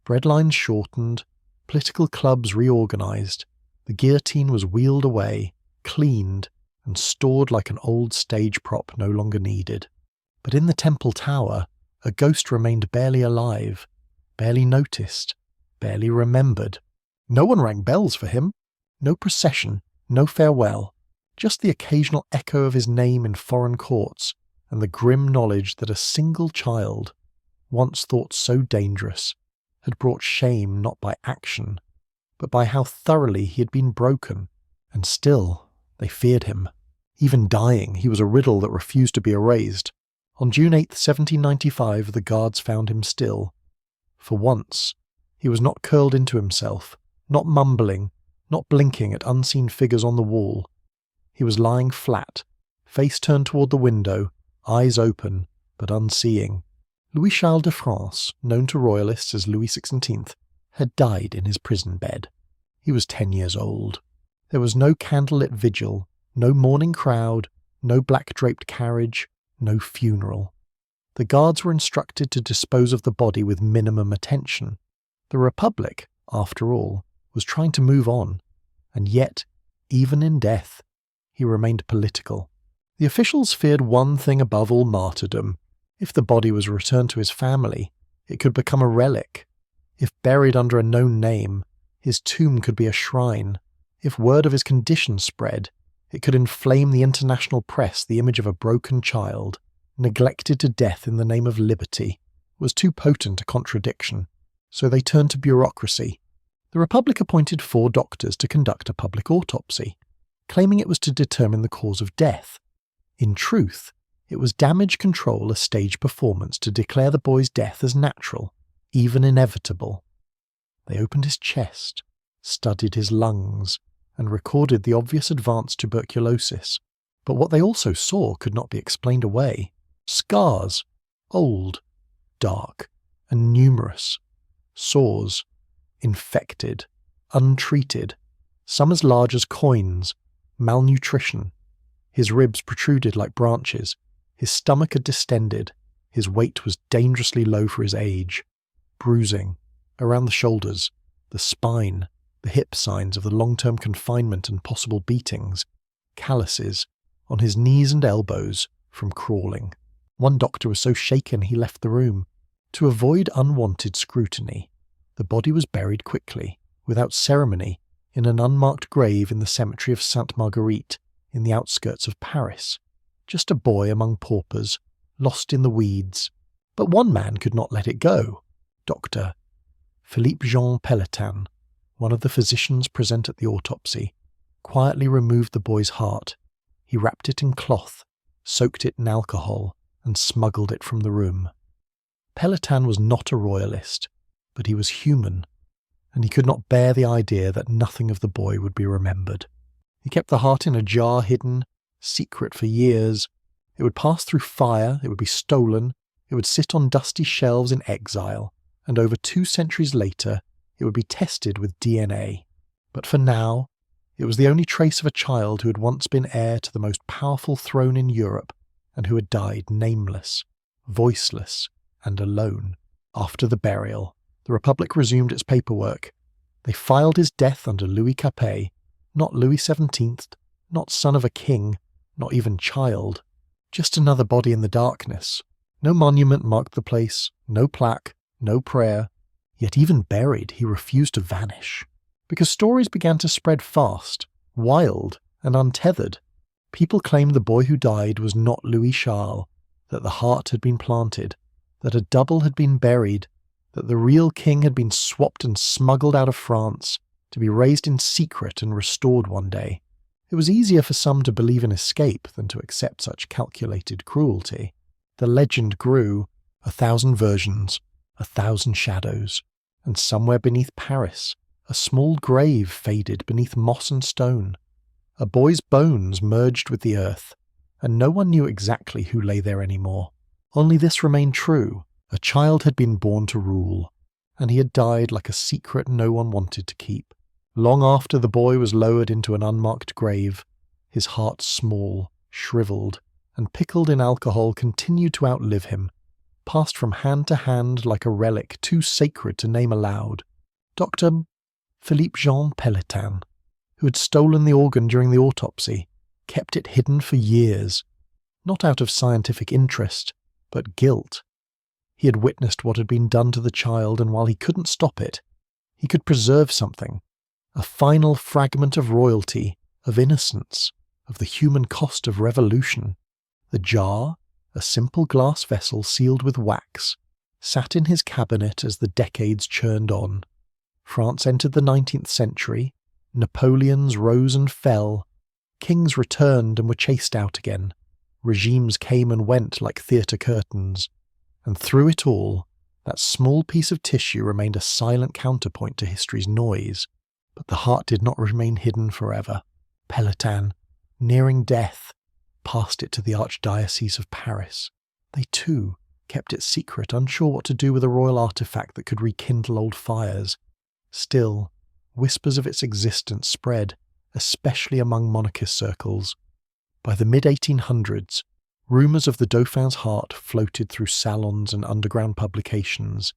Breadlines shortened, political clubs reorganised. The guillotine was wheeled away, cleaned, and stored like an old stage prop no longer needed. But in the Temple Tower, a ghost remained barely alive, barely noticed, barely remembered. No one rang bells for him. No procession, no farewell. Just the occasional echo of his name in foreign courts, and the grim knowledge that a single child, once thought so dangerous, had brought shame not by action, but by how thoroughly he had been broken. And still, they feared him. Even dying, he was a riddle that refused to be erased. On June 8, 1795, the guards found him still. For once, he was not curled into himself, not mumbling, not blinking at unseen figures on the wall. He was lying flat, face turned toward the window, eyes open, but unseeing. Louis-Charles de France, known to royalists as Louis XVI, had died in his prison bed. He was 10 years old. There was no candlelit vigil, no mourning crowd, no black-draped carriage, no funeral. The guards were instructed to dispose of the body with minimum attention. The Republic, after all, was trying to move on, and yet, even in death, he remained political. The officials feared one thing above all martyrdom. If the body was returned to his family, it could become a relic. If buried under a known name, his tomb could be a shrine. If word of his condition spread, it could inflame the international press. The image of a broken child, neglected to death in the name of liberty, was too potent a contradiction. So they turned to bureaucracy. The Republic appointed 4 doctors to conduct a public autopsy, claiming it was to determine the cause of death. In truth, it was damage control, a stage performance to declare the boy's death as natural, even inevitable. They opened his chest, studied his lungs, and recorded the obvious advanced tuberculosis. But what they also saw could not be explained away. Scars, old, dark, and numerous. Sores, infected, untreated, some as large as coins, malnutrition. His ribs protruded like branches. His stomach had distended. His weight was dangerously low for his age. Bruising, around the shoulders, the spine, the hip signs of the long-term confinement and possible beatings, calluses, on his knees and elbows from crawling. One doctor was so shaken he left the room. To avoid unwanted scrutiny, the body was buried quickly, without ceremony, in an unmarked grave in the cemetery of Sainte Marguerite, in the outskirts of Paris. Just a boy among paupers, lost in the weeds. But one man could not let it go. Dr. Philippe Jean Pelletan, one of the physicians present at the autopsy, quietly removed the boy's heart. He wrapped it in cloth, soaked it in alcohol, and smuggled it from the room. Pelletan was not a royalist, but he was human, and he could not bear the idea that nothing of the boy would be remembered. He kept the heart in a jar hidden, secret for years. It would pass through fire, it would be stolen, it would sit on dusty shelves in exile, and over 2 centuries later, it would be tested with DNA. But for now, it was the only trace of a child who had once been heir to the most powerful throne in Europe, and who had died nameless, voiceless, and alone. After the burial, the Republic resumed its paperwork. They filed his death under Louis Capet, not Louis XVII, not son of a king, not even child. Just another body in the darkness. No monument marked the place, no plaque, no prayer. Yet even buried, he refused to vanish. Because stories began to spread fast, wild, and untethered. People claimed the boy who died was not Louis Charles, that the heart had been planted, that a double had been buried, that the real king had been swapped and smuggled out of France, to be raised in secret and restored one day. It was easier for some to believe in escape than to accept such calculated cruelty. The legend grew, 1,000 versions, 1,000 shadows, and somewhere beneath Paris, a small grave faded beneath moss and stone. A boy's bones merged with the earth, and no one knew exactly who lay there anymore. Only this remained true: a child had been born to rule, and he had died like a secret no one wanted to keep. Long after the boy was lowered into an unmarked grave, his heart small, shriveled, and pickled in alcohol continued to outlive him, passed from hand to hand like a relic too sacred to name aloud. Dr. Philippe Jean Pelletan, who had stolen the organ during the autopsy, kept it hidden for years, not out of scientific interest, but guilt. He had witnessed what had been done to the child, and while he couldn't stop it, he could preserve something, a final fragment of royalty, of innocence, of the human cost of revolution. The jar, a simple glass vessel sealed with wax, sat in his cabinet as the decades churned on. France entered the 19th century, Napoleons rose and fell, kings returned and were chased out again, regimes came and went like theatre curtains, and through it all, that small piece of tissue remained a silent counterpoint to history's noise. But the heart did not remain hidden forever. Pelletan, nearing death, passed it to the Archdiocese of Paris. They too kept it secret, unsure what to do with a royal artifact that could rekindle old fires. Still, whispers of its existence spread, especially among monarchist circles. By the mid-1800s, rumours of the Dauphin's heart floated through salons and underground publications,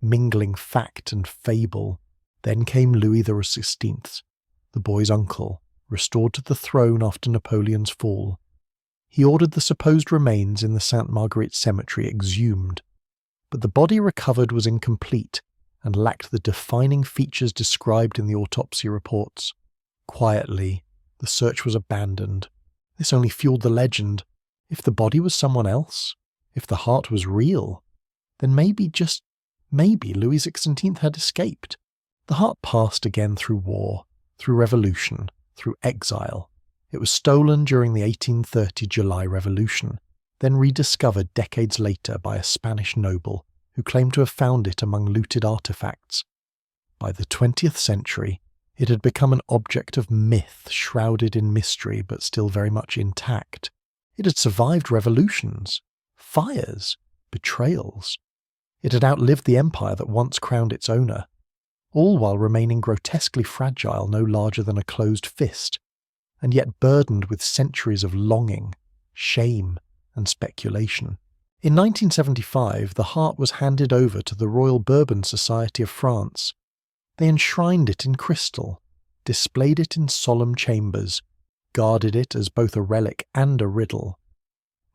mingling fact and fable. Then came Louis XVI, the boy's uncle, restored to the throne after Napoleon's fall. He ordered the supposed remains in the Sainte Marguerite cemetery exhumed, but the body recovered was incomplete and lacked the defining features described in the autopsy reports. Quietly, the search was abandoned. This only fueled the legend. If the body was someone else, if the heart was real, then maybe, just maybe, Louis XVI had escaped. The heart passed again through war, through revolution, through exile. It was stolen during the 1830 July Revolution, then rediscovered decades later by a Spanish noble who claimed to have found it among looted artifacts. By the 20th century, it had become an object of myth shrouded in mystery but still very much intact. It had survived revolutions, fires, betrayals. It had outlived the empire that once crowned its owner, all while remaining grotesquely fragile, no larger than a closed fist. and yet burdened with centuries of longing, shame, and speculation. In 1975, the heart was handed over to the Royal Bourbon Society of France. They enshrined it in crystal, displayed it in solemn chambers, guarded it as both a relic and a riddle.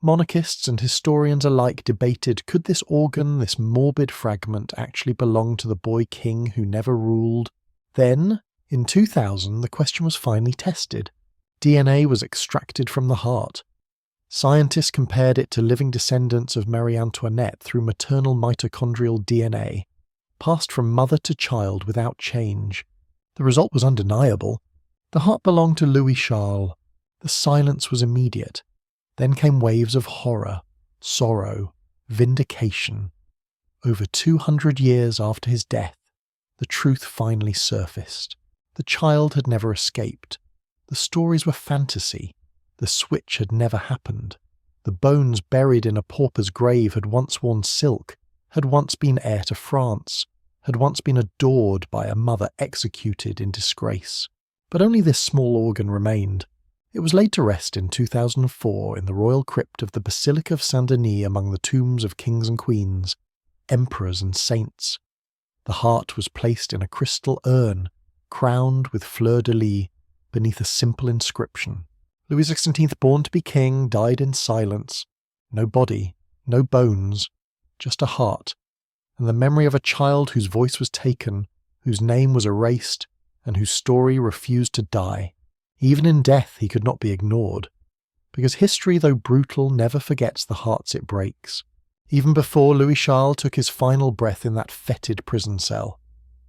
Monarchists and historians alike debated, could this organ, this morbid fragment, actually belong to the boy king who never ruled? Then, in 2000, the question was finally tested. DNA was extracted from the heart. Scientists compared it to living descendants of Marie Antoinette through maternal mitochondrial DNA, passed from mother to child without change. The result was undeniable. The heart belonged to Louis Charles. The silence was immediate. Then came waves of horror, sorrow, vindication. Over 200 years after his death, the truth finally surfaced. The child had never escaped. The stories were fantasy. The switch had never happened. The bones buried in a pauper's grave had once worn silk, had once been heir to France, had once been adored by a mother executed in disgrace. But only this small organ remained. It was laid to rest in 2004 in the royal crypt of the Basilica of Saint-Denis among the tombs of kings and queens, emperors and saints. The heart was placed in a crystal urn, crowned with fleur-de-lis, beneath a simple inscription. Louis XVII, born to be king, died in silence. No body, no bones, just a heart, and the memory of a child whose voice was taken, whose name was erased, and whose story refused to die. Even in death he could not be ignored, because history, though brutal, never forgets the hearts it breaks. Even before Louis Charles took his final breath in that fetid prison cell,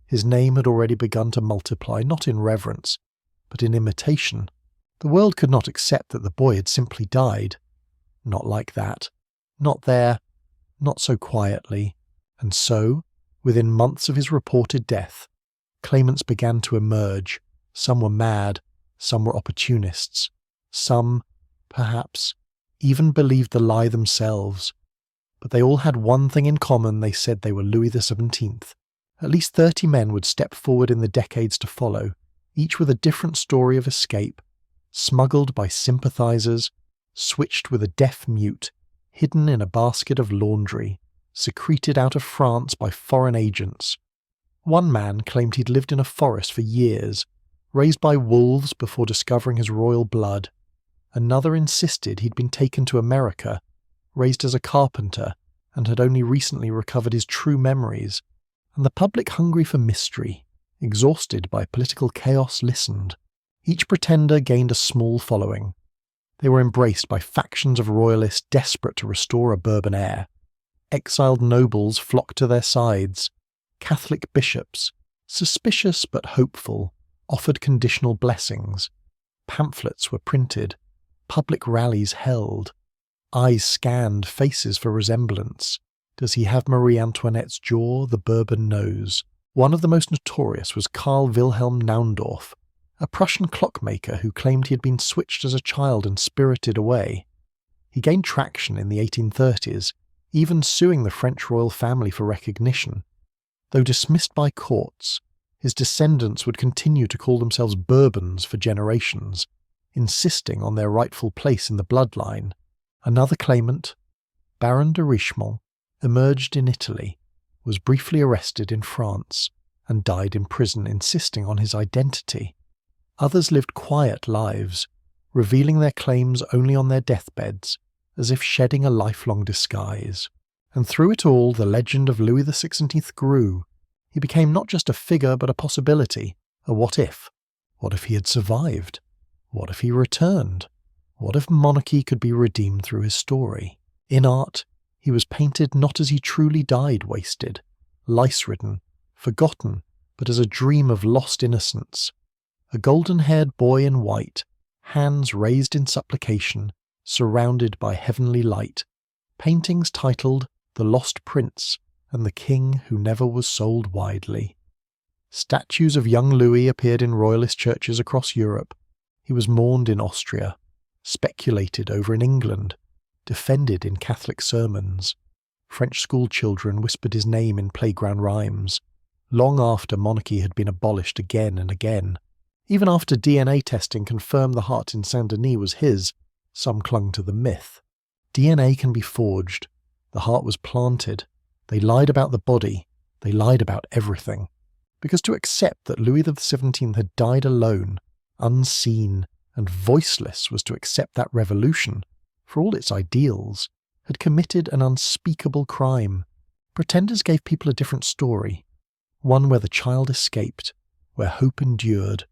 his name had already begun to multiply, not in reverence, but in imitation. The world could not accept that the boy had simply died. Not like that. Not there. Not so quietly. And so, within months of his reported death, claimants began to emerge. Some were mad. Some were opportunists. Some, perhaps, even believed the lie themselves. But they all had one thing in common: they said they were Louis XVII. At least 30 men would step forward in the decades to follow, each with a different story of escape, smuggled by sympathizers, switched with a deaf mute, hidden in a basket of laundry, secreted out of France by foreign agents. One man claimed he'd lived in a forest for years, raised by wolves before discovering his royal blood. Another insisted he'd been taken to America, raised as a carpenter, and had only recently recovered his true memories. And the public, hungry for mystery, exhausted by political chaos, listened. Each pretender gained a small following. They were embraced by factions of royalists desperate to restore a Bourbon heir. Exiled nobles flocked to their sides. Catholic bishops, suspicious but hopeful, offered conditional blessings. Pamphlets were printed. Public rallies held. Eyes scanned faces for resemblance. Does he have Marie Antoinette's jaw, the Bourbon nose? One of the most notorious was Karl Wilhelm Naundorf, a Prussian clockmaker who claimed he had been switched as a child and spirited away. He gained traction in the 1830s, even suing the French royal family for recognition. Though dismissed by courts, his descendants would continue to call themselves Bourbons for generations, insisting on their rightful place in the bloodline. Another claimant, Baron de Richemont, emerged in Italy, was briefly arrested in France, and died in prison, insisting on his identity. Others lived quiet lives, revealing their claims only on their deathbeds, as if shedding a lifelong disguise. And through it all, the legend of Louis XVI grew. He became not just a figure, but a possibility, a what if. What if he had survived? What if he returned? What if monarchy could be redeemed through his story? In art, he was painted not as he truly died, wasted, lice-ridden, forgotten, but as a dream of lost innocence. A golden-haired boy in white, hands raised in supplication, surrounded by heavenly light. Paintings titled The Lost Prince and the King Who Never Was Sold Widely. Statues of young Louis appeared in royalist churches across Europe. He was mourned in Austria, speculated over in England, defended in Catholic sermons. French school children whispered his name in playground rhymes, long after monarchy had been abolished again and again. Even after DNA testing confirmed the heart in Saint-Denis was his, some clung to the myth. DNA can be forged. The heart was planted. They lied about the body. They lied about everything. Because to accept that Louis XVII had died alone, unseen, and voiceless was to accept that revolution, for all its ideals, had committed an unspeakable crime. Pretenders gave people a different story, one where the child escaped, where hope endured,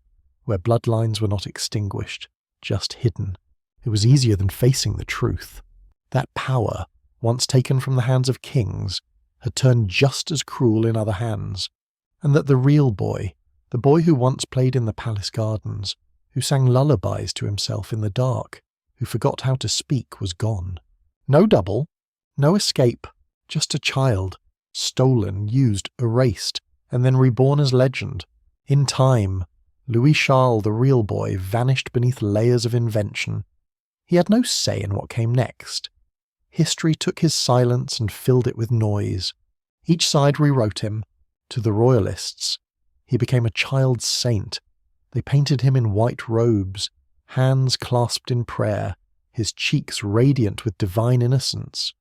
where bloodlines were not extinguished, just hidden. It was easier than facing the truth. That power, once taken from the hands of kings, had turned just as cruel in other hands, and that the real boy, the boy who once played in the palace gardens, who sang lullabies to himself in the dark, who forgot how to speak, was gone. No double, no escape, just a child, stolen, used, erased, and then reborn as legend. In time, Louis Charles, the real boy, vanished beneath layers of invention. He had no say in what came next. History took his silence and filled it with noise. Each side rewrote him. To the royalists, he became a child saint. They painted him in white robes, hands clasped in prayer, his cheeks radiant with divine innocence.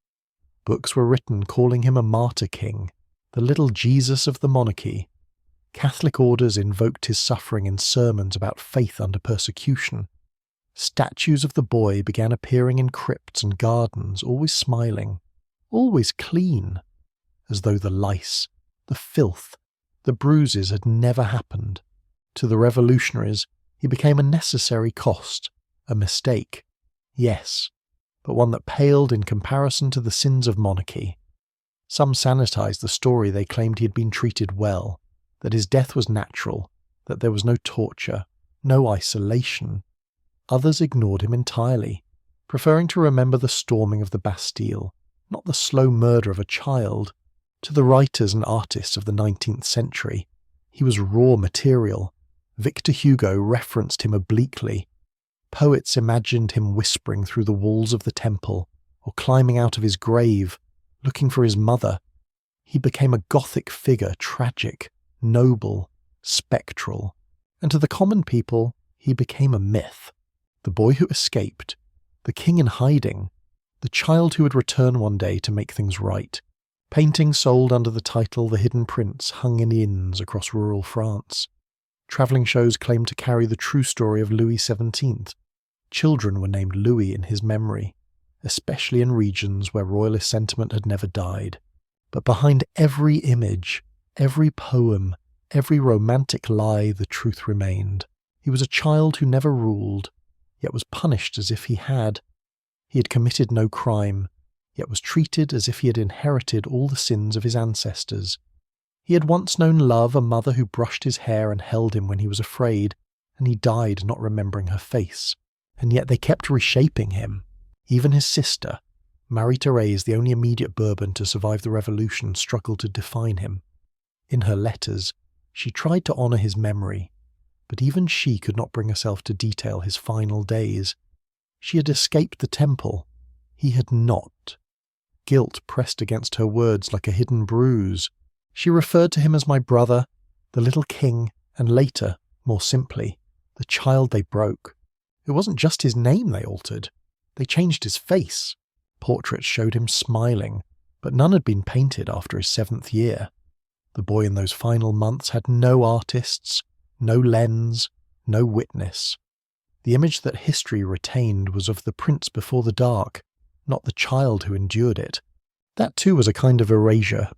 Books were written calling him a martyr king, the little Jesus of the monarchy. Catholic orders invoked his suffering in sermons about faith under persecution. Statues of the boy began appearing in crypts and gardens, always smiling, always clean, as though the lice, the filth, the bruises had never happened. To the revolutionaries, he became a necessary cost, a mistake, yes, but one that paled in comparison to the sins of monarchy. Some sanitized the story. They claimed he had been treated well, that his death was natural, that there was no torture, no isolation. Others ignored him entirely, preferring to remember the storming of the Bastille, not the slow murder of a child. To the writers and artists of the 19th century, he was raw material. Victor Hugo referenced him obliquely. Poets imagined him whispering through the walls of the temple, or climbing out of his grave, looking for his mother. He became a Gothic figure, tragic, noble, spectral. And to the common people, he became a myth. The boy who escaped, the king in hiding, the child who would return one day to make things right. Paintings sold under the title The Hidden Prince hung in inns across rural France. Travelling shows claimed to carry the true story of Louis XVII. Children were named Louis in his memory, especially in regions where royalist sentiment had never died. But behind every image, every poem, every romantic lie, the truth remained. He was a child who never ruled, yet was punished as if he had. He had committed no crime, yet was treated as if he had inherited all the sins of his ancestors. He had once known love, a mother who brushed his hair and held him when he was afraid, and he died not remembering her face. And yet they kept reshaping him. Even his sister, Marie-Thérèse, the only immediate Bourbon to survive the revolution, struggled to define him. In her letters, she tried to honour his memory, but even she could not bring herself to detail his final days. She had escaped the temple. He had not. Guilt pressed against her words like a hidden bruise. She referred to him as my brother, the little king, and later, more simply, the child they broke. It wasn't just his name they altered. They changed his face. Portraits showed him smiling, but none had been painted after his 7th year. The boy in those final months had no artists, no lens, no witness. The image that history retained was of the prince before the dark, not the child who endured it. That too was a kind of erasure.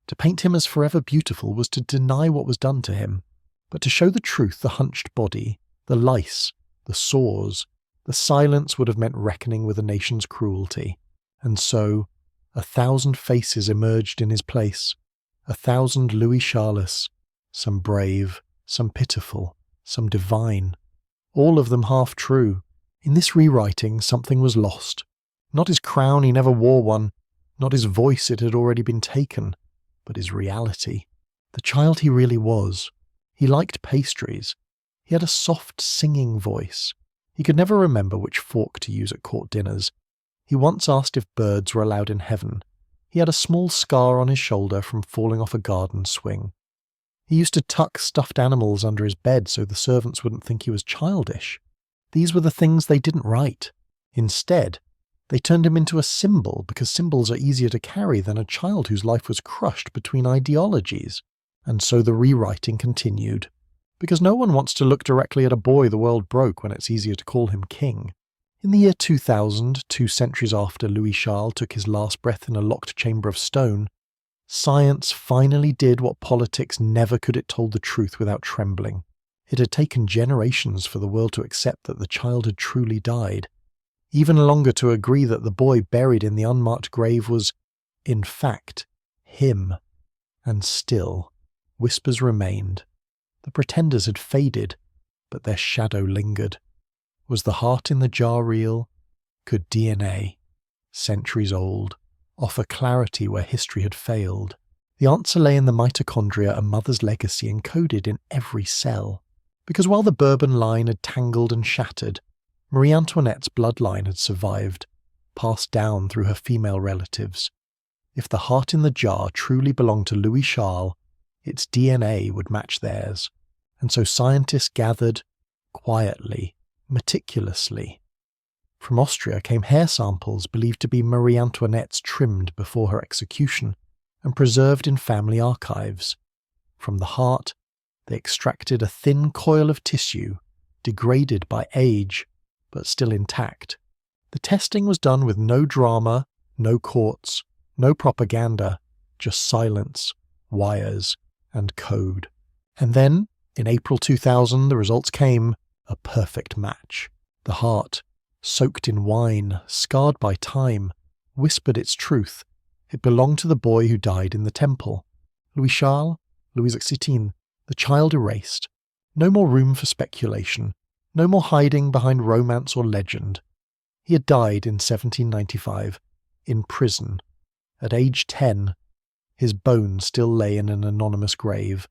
To paint him as forever beautiful was to deny what was done to him, but to show the truth, the hunched body, the lice, the sores, the silence would have meant reckoning with a nation's cruelty. And so, 1,000 faces emerged in his place, 1,000 Louis Charles, some brave, some pitiful, some divine, all of them half true. In this rewriting, something was lost. Not his crown, he never wore one, not his voice, it had already been taken, but his reality. The child he really was. He liked pastries. He had a soft singing voice. He could never remember which fork to use at court dinners. He once asked if birds were allowed in heaven. He had a small scar on his shoulder from falling off a garden swing. He used to tuck stuffed animals under his bed so the servants wouldn't think he was childish. These were the things they didn't write. Instead, they turned him into a symbol because symbols are easier to carry than a child whose life was crushed between ideologies. And so the rewriting continued. Because no one wants to look directly at a boy the world broke when it's easier to call him king. In the year 2000, 2 centuries after Louis Charles took his last breath in a locked chamber of stone, science finally did what politics never could. It told the truth without trembling. It had taken generations for the world to accept that the child had truly died. Even longer to agree that the boy buried in the unmarked grave was, in fact, him. And still, whispers remained. The pretenders had faded, but their shadow lingered. Was the heart in the jar real? Could DNA, centuries old, offer clarity where history had failed? The answer lay in the mitochondria, a mother's legacy encoded in every cell. Because while the Bourbon line had tangled and shattered, Marie Antoinette's bloodline had survived, passed down through her female relatives. If the heart in the jar truly belonged to Louis Charles, its DNA would match theirs. And so scientists gathered, quietly, meticulously. From Austria came hair samples believed to be Marie Antoinette's, trimmed before her execution and preserved in family archives. From the heart, they extracted a thin coil of tissue, degraded by age, but still intact. The testing was done with no drama, no courts, no propaganda, just silence, wires, and code. And then, in April 2000, the results came, a perfect match. The heart, soaked in wine, scarred by time, whispered its truth. It belonged to the boy who died in the temple. Louis Charles, Louis XVII, the child erased. No more room for speculation. No more hiding behind romance or legend. He had died in 1795, in prison. At age 10, his bones still lay in an anonymous grave,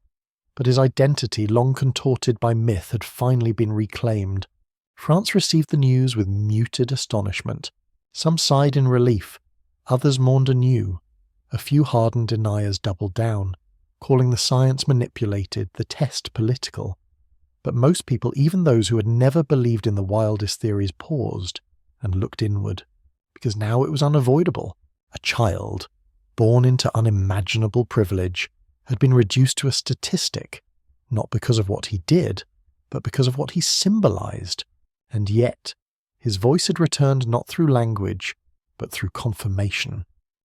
but his identity, long contorted by myth, had finally been reclaimed. France received the news with muted astonishment. Some sighed in relief, others mourned anew. A few hardened deniers doubled down, calling the science manipulated, the test political. But most people, even those who had never believed in the wildest theories, paused and looked inward, because now it was unavoidable. A child, born into unimaginable privilege, had been reduced to a statistic, not because of what he did, but because of what he symbolized. And yet, his voice had returned not through language, but through confirmation.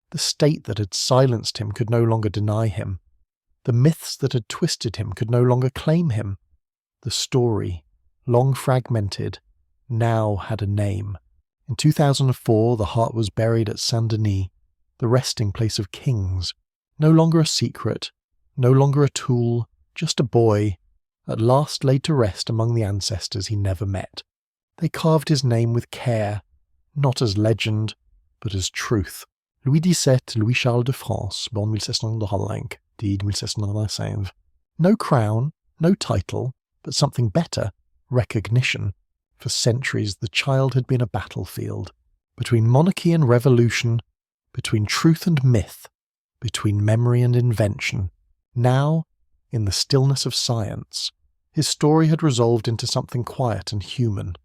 The state that had silenced him could no longer deny him. The myths that had twisted him could no longer claim him. The story, long fragmented, now had a name. In 2004, the heart was buried at Saint-Denis, the resting place of kings. No longer a secret, no longer a tool, just a boy, at last laid to rest among the ancestors he never met. They carved his name with care, not as legend, but as truth. Louis XVII, Louis Charles de France, born 1705, died 1795. No crown, no title, but something better, recognition. For centuries the child had been a battlefield, between monarchy and revolution, between truth and myth, between memory and invention. Now, in the stillness of science, his story had resolved into something quiet and human.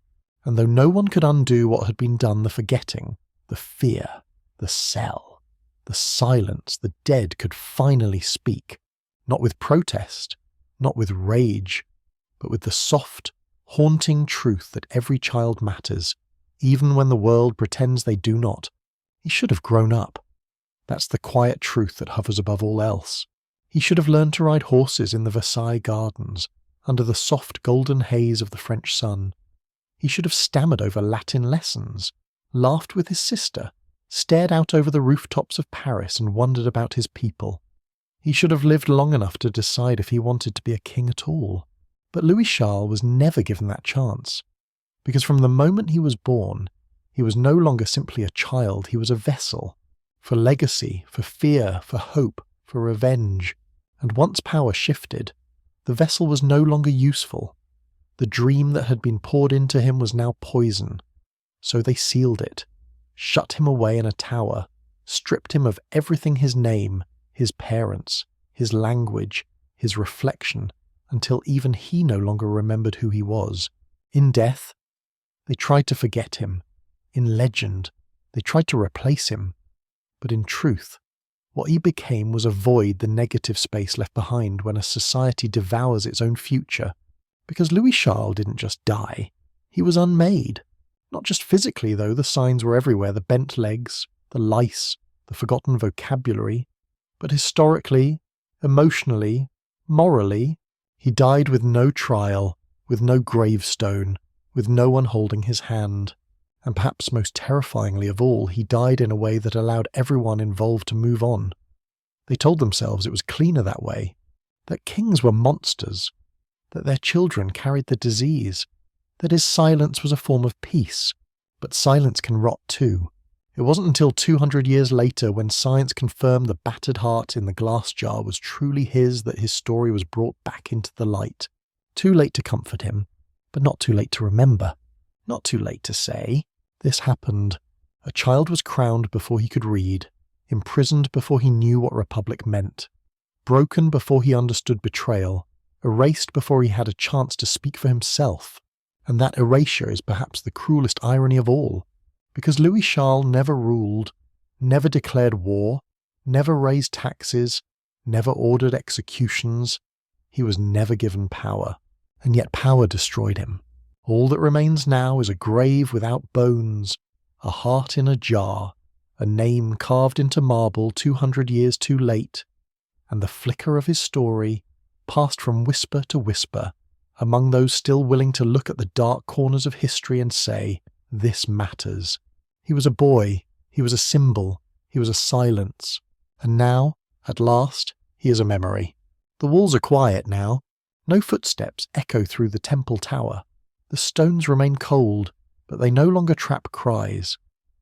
And though no one could undo what had been done, the forgetting, the fear, the cell, the silence, the dead could finally speak, not with protest, not with rage, but with the soft, haunting truth that every child matters, even when the world pretends they do not. He should have grown up. That's the quiet truth that hovers above all else. He should have learned to ride horses in the Versailles gardens, under the soft golden haze of the French sun. He should have stammered over Latin lessons, laughed with his sister, stared out over the rooftops of Paris and wondered about his people. He should have lived long enough to decide if he wanted to be a king at all. But Louis Charles was never given that chance, because from the moment he was born, he was no longer simply a child, he was a vessel, for legacy, for fear, for hope, for revenge. And once power shifted, the vessel was no longer useful. The dream that had been poured into him was now poison. So they sealed it, shut him away in a tower, stripped him of everything: his name, his parents, his language, his reflection, until even he no longer remembered who he was. In death, they tried to forget him. In legend, they tried to replace him. But in truth, what he became was a void, the negative space left behind when a society devours its own future. Because Louis Charles didn't just die, he was unmade. Not just physically, though, the signs were everywhere, the bent legs, the lice, the forgotten vocabulary. But historically, emotionally, morally, he died with no trial, with no gravestone, with no one holding his hand. And perhaps most terrifyingly of all, he died in a way that allowed everyone involved to move on. They told themselves it was cleaner that way, that kings were monsters, that their children carried the disease, that his silence was a form of peace. But silence can rot too. It wasn't until 200 years later, when science confirmed the battered heart in the glass jar was truly his, that his story was brought back into the light. Too late to comfort him, but not too late to remember. Not too late to say, this happened. A child was crowned before he could read, imprisoned before he knew what republic meant, broken before he understood betrayal, erased before he had a chance to speak for himself. And that erasure is perhaps the cruelest irony of all, because Louis Charles never ruled, never declared war, never raised taxes, never ordered executions. He was never given power, and yet power destroyed him. All that remains now is a grave without bones, a heart in a jar, a name carved into marble 200 years too late, and the flicker of his story, passed from whisper to whisper, among those still willing to look at the dark corners of history and say, this matters. He was a boy, he was a symbol, he was a silence, and now, at last, he is a memory. The walls are quiet now. No footsteps echo through the temple tower. The stones remain cold, but they no longer trap cries.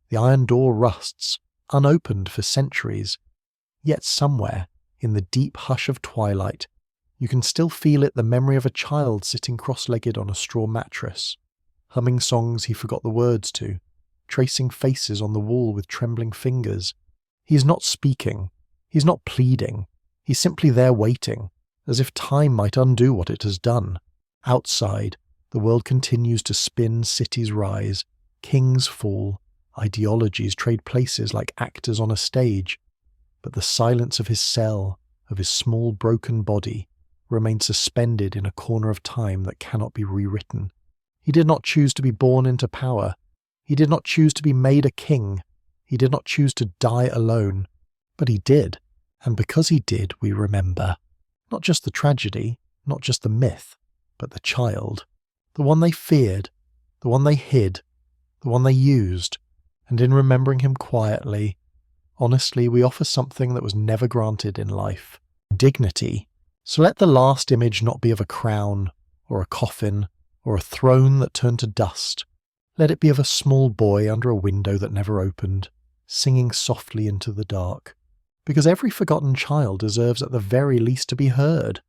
The iron door rusts, unopened for centuries. Yet somewhere, in the deep hush of twilight, you can still feel it, the memory of a child sitting cross-legged on a straw mattress, humming songs he forgot the words to, tracing faces on the wall with trembling fingers. He is not speaking, he is not pleading, he's simply there waiting, as if time might undo what it has done. Outside, the world continues to spin, cities rise, kings fall, ideologies trade places like actors on a stage, but the silence of his cell, of his small broken body, remains suspended in a corner of time that cannot be rewritten. He did not choose to be born into power. He did not choose to be made a king. He did not choose to die alone. But he did. And because he did, we remember. Not just the tragedy, not just the myth, but the child. The one they feared, the one they hid, the one they used. And in remembering him quietly, honestly, we offer something that was never granted in life. Dignity. So let the last image not be of a crown, or a coffin, or a throne that turned to dust. Let it be of a small boy under a window that never opened, singing softly into the dark. Because every forgotten child deserves at the very least to be heard.